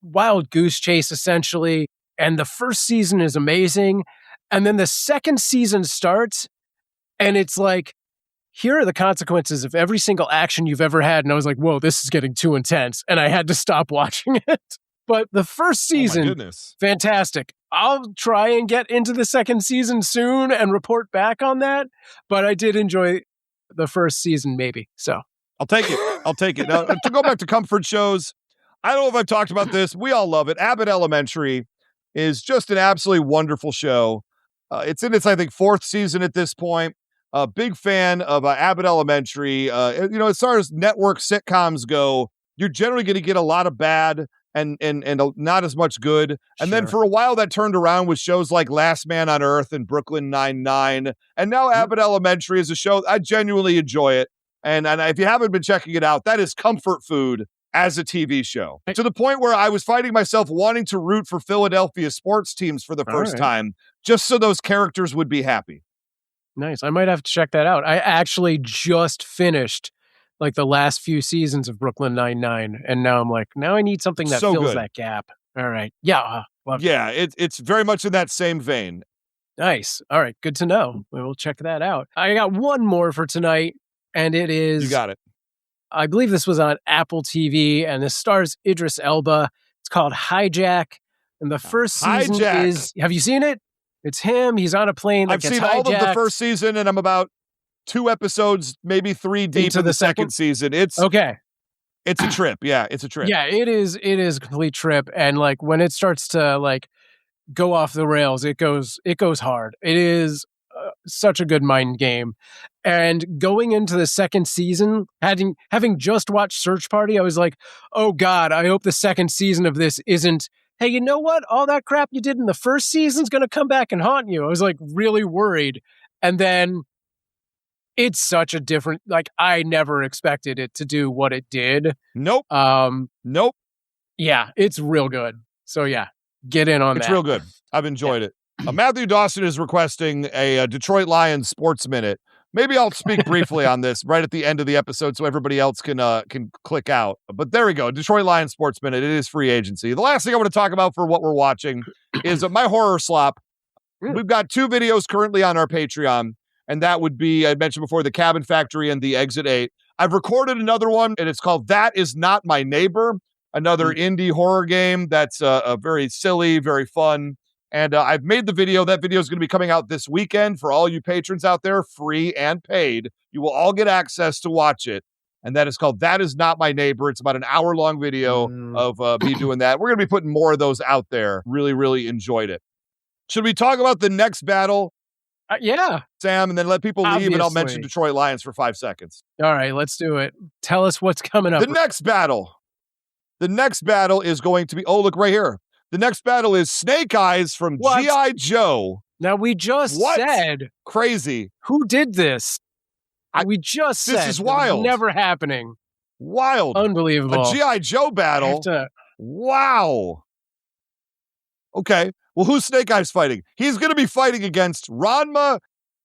wild goose chase, essentially. And the first season is amazing. And then the second season starts, and it's here are the consequences of every single action you've ever had. And I was like, whoa, this is getting too intense. And I had to stop watching it. But the first season, fantastic. I'll try and get into the second season soon and report back on that. But I did enjoy the first season, maybe. So I'll take it. Now, to go back to comfort shows, I don't know if I've talked about this. We all love it. Abbott Elementary is just an absolutely wonderful show. It's in its, I think, 4th season at this point. A big fan of Abbott Elementary. As far as network sitcoms go, you're generally going to get a lot of bad and not as much good. And then for a while that turned around with shows like Last Man on Earth and Brooklyn Nine-Nine. And now Abbott Elementary is a show I genuinely enjoy it. And if you haven't been checking it out, that is comfort food as a TV show, to the point where I was finding myself wanting to root for Philadelphia sports teams for the first time, just so those characters would be happy. Nice. I might have to check that out. I actually just finished the last few seasons of Brooklyn Nine-Nine, and now I'm now I need something that fills that gap. All right. Yeah. It's very much in that same vein. Nice. All right. Good to know. We'll check that out. I got one more for tonight, and it is... You got it. I believe this was on Apple TV, and this stars Idris Elba. It's called Hijack, and the first season is... Have you seen it? It's him. He's on a plane. I've seen all of the first season, and I'm about 2 episodes, maybe 3 deep into the second season. It's okay. It's a trip. Yeah, it's a trip. Yeah, it is. It is a complete trip, and when it starts to go off the rails, it goes hard. It is such a good mind game. And going into the second season, having just watched Search Party, I was like, oh God, I hope the second season of this isn't, hey, you know what? All that crap you did in the first season's going to come back and haunt you. I was really worried. And then it's such a different, I never expected it to do what it did. Nope. Nope. Yeah, it's real good. So yeah, get in on that. It's real good. I've enjoyed it. Matthew Dawson is requesting a Detroit Lions Sports Minute. Maybe I'll speak briefly on this right at the end of the episode so everybody else can click out. But there we go. Detroit Lions Sports Minute. It is free agency. The last thing I want to talk about for what we're watching is my horror slop. We've got 2 videos currently on our Patreon. And that would be, I mentioned before, the Cabin Factory and the Exit 8. I've recorded another one, and it's called That Is Not My Neighbor, another indie horror game that's a very silly, very fun. And I've made the video. That video is going to be coming out this weekend for all you patrons out there, free and paid. You will all get access to watch it. And that is called That Is Not My Neighbor. It's about an hour-long video of me doing that. We're going to be putting more of those out there. Really, really enjoyed it. Should we talk about the next battle? Yeah. Sam, and then let people leave, and I'll Obviously. mention Detroit Lions for 5 seconds. All right, let's do it. Tell us what's coming up. The next battle is going to be, oh, look right here. The next battle is Snake Eyes from G.I. Joe. Now, we just said. Crazy. Who did this? We just said. This is wild. Never happening. Wild. Unbelievable. A G.I. Joe battle. Wow. Okay. Well, who's Snake Eyes fighting? He's going to be fighting against Ranma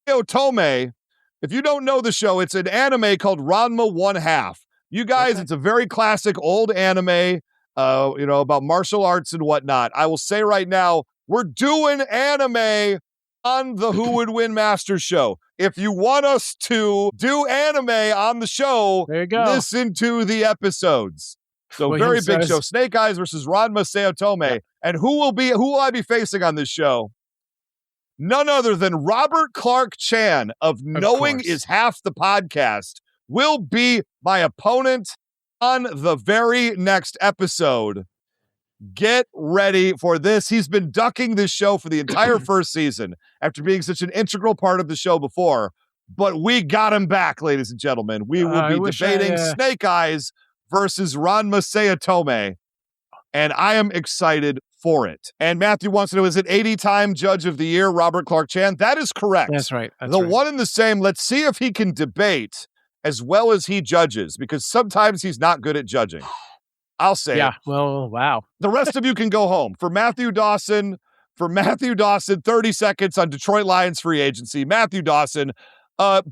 Otome. If you don't know the show, it's an anime called Ranma One Half. You guys, It's a very classic old anime, about martial arts and whatnot. I will say right now, we're doing anime on the Who Would Win Masters show. If you want us to do anime on the show, there you go. Listen to the episodes. So very big show. Snake Eyes versus Ranma Seotome. Yeah. And who will I be facing on this show? None other than Robert Clark Chan of Knowing Is Half the Podcast will be my opponent on the very next episode. Get ready for this. He's been ducking this show for the entire first season after being such an integral part of the show before. But we got him back, ladies and gentlemen. We will be debating Snake Eyes versus Ranma Seotome. And I am excited for it. And Matthew wants to know, is it 80-time Judge of the Year, Robert Clark Chan? That is correct. That's right. One and the same. Let's see if he can debate as well as he judges, because sometimes he's not good at judging. I'll say it. Yeah, well, wow. The rest of you can go home. For Matthew Dawson, 30 seconds on Detroit Lions free agency. Matthew Dawson,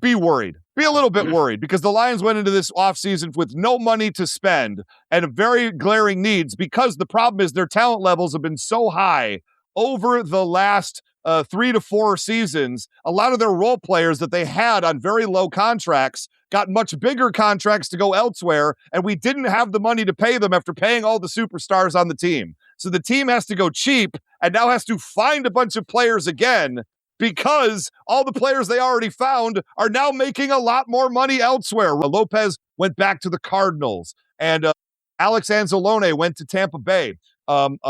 be worried. Be a little bit worried, because the Lions went into this offseason with no money to spend and very glaring needs, because the problem is their talent levels have been so high over the last 3 to 4 seasons. A lot of their role players that they had on very low contracts got much bigger contracts to go elsewhere, and we didn't have the money to pay them after paying all the superstars on the team. So the team has to go cheap and now has to find a bunch of players again, because all the players they already found are now making a lot more money elsewhere. Lopez went back to the Cardinals, and Alex Anzalone went to Tampa Bay. Kadeem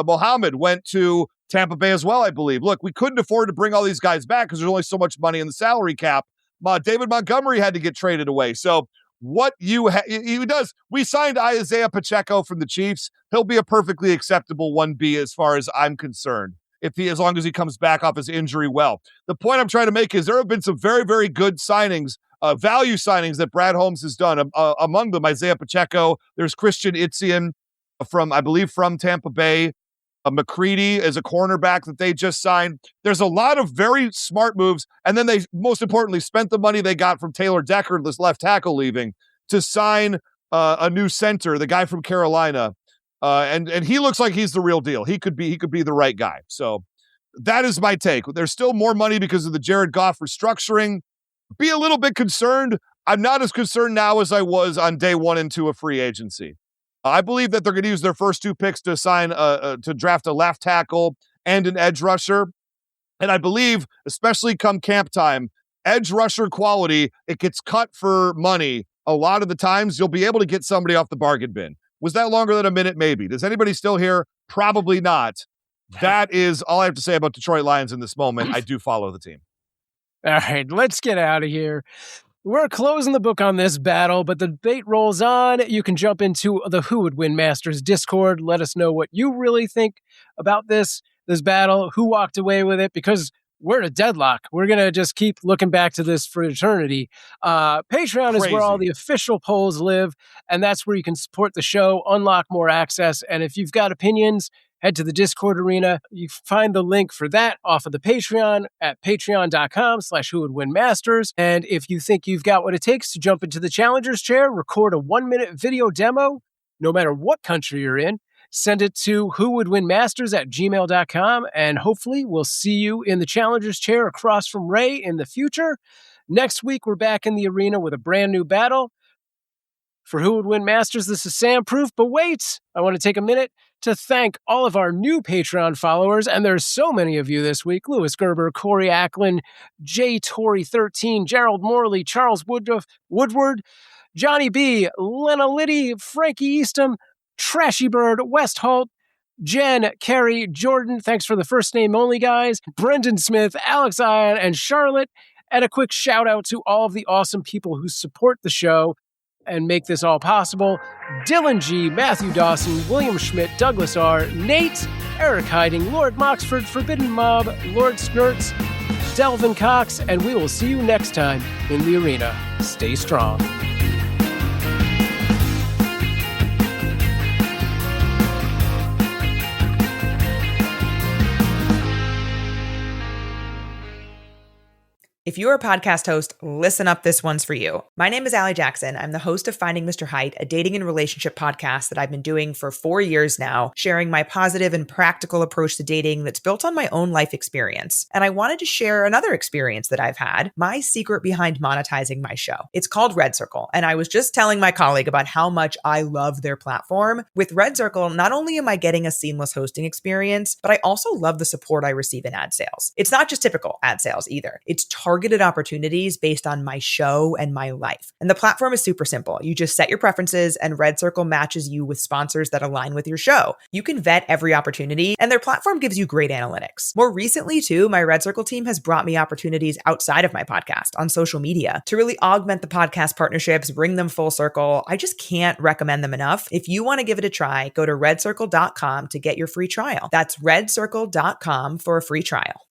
Mohammed went to Tampa Bay as well, I believe. Look, we couldn't afford to bring all these guys back because there's only so much money in the salary cap. David Montgomery had to get traded away. So what he does, we signed Isaiah Pacheco from the Chiefs. He'll be a perfectly acceptable 1B as far as I'm concerned, as long as he comes back off his injury well. The point I'm trying to make is there have been some very, very good signings, value signings that Brad Holmes has done. Among them, Isaiah Pacheco. There's Christian Itzian from Tampa Bay. McCready is a cornerback that they just signed. There's a lot of very smart moves. And then they, most importantly, spent the money they got from Taylor Decker, this left tackle leaving, to sign a new center, the guy from Carolina. And he looks like he's the real deal. He could be the right guy. So that is my take. There's still more money because of the Jared Goff restructuring. Be a little bit concerned. I'm not as concerned now as I was on day 1 and 2 of free agency. I believe that they're going to use their first 2 picks to to draft a left tackle and an edge rusher. And I believe, especially come camp time, edge rusher quality, it gets cut for money. A lot of the times you'll be able to get somebody off the bargain bin. Was that longer than a minute? Maybe. Does anybody still hear? Probably not. That is all I have to say about Detroit Lions in this moment. I do follow the team. All right, let's get out of here. We're closing the book on this battle, but the debate rolls on. You can jump into the Who Would Win Masters Discord. Let us know what you really think about this battle, who walked away with it, because we're at a deadlock. We're going to just keep looking back to this for eternity. Patreon is where all the official polls live, and that's where you can support the show, unlock more access, and if you've got opinions, head to the Discord arena. You find the link for that off of the Patreon at patreon.com/whowouldwinmasters. And if you think you've got what it takes to jump into the challenger's chair, record a 1-minute video demo, no matter what country you're in. Send it to whowouldwinmasters@gmail.com, and hopefully we'll see you in the challenger's chair across from Ray in the future. Next week, we're back in the arena with a brand new battle. For Who Would Win Masters, this is Sam Proof. But wait, I want to take a minute to thank all of our new Patreon followers, and there's so many of you this week: Lewis Gerber, Corey Ackland, J. Torrey 13, Gerald Morley, Charles Woodward, Johnny B., Lena Liddy, Frankie Eastham, Trashy Bird, West Holt, Jen, Carrie, Jordan, thanks for the first name only guys, Brendan Smith, Alex Ion, and Charlotte. And a quick shout out to all of the awesome people who support the show and make this all possible: Dylan G., Matthew Dawson, William Schmidt, Douglas R., Nate, Eric Hiding, Lord Moxford, Forbidden Mob, Lord Snurts, Delvin Cox, and we will see you next time in the arena. Stay strong. If you're a podcast host, listen up, this one's for you. My name is Olly Jackson. I'm the host of Finding Mr. Height, a dating and relationship podcast that I've been doing for 4 years now, sharing my positive and practical approach to dating that's built on my own life experience. And I wanted to share another experience that I've had, my secret behind monetizing my show. It's called Red Circle, and I was just telling my colleague about how much I love their platform. With Red Circle, not only am I getting a seamless hosting experience, but I also love the support I receive in ad sales. It's not just typical ad sales either. It's targeted opportunities based on my show and my life. And the platform is super simple. You just set your preferences and Red Circle matches you with sponsors that align with your show. You can vet every opportunity and their platform gives you great analytics. More recently too, my Red Circle team has brought me opportunities outside of my podcast on social media to really augment the podcast partnerships, bring them full circle. I just can't recommend them enough. If you want to give it a try, go to redcircle.com to get your free trial. That's redcircle.com for a free trial.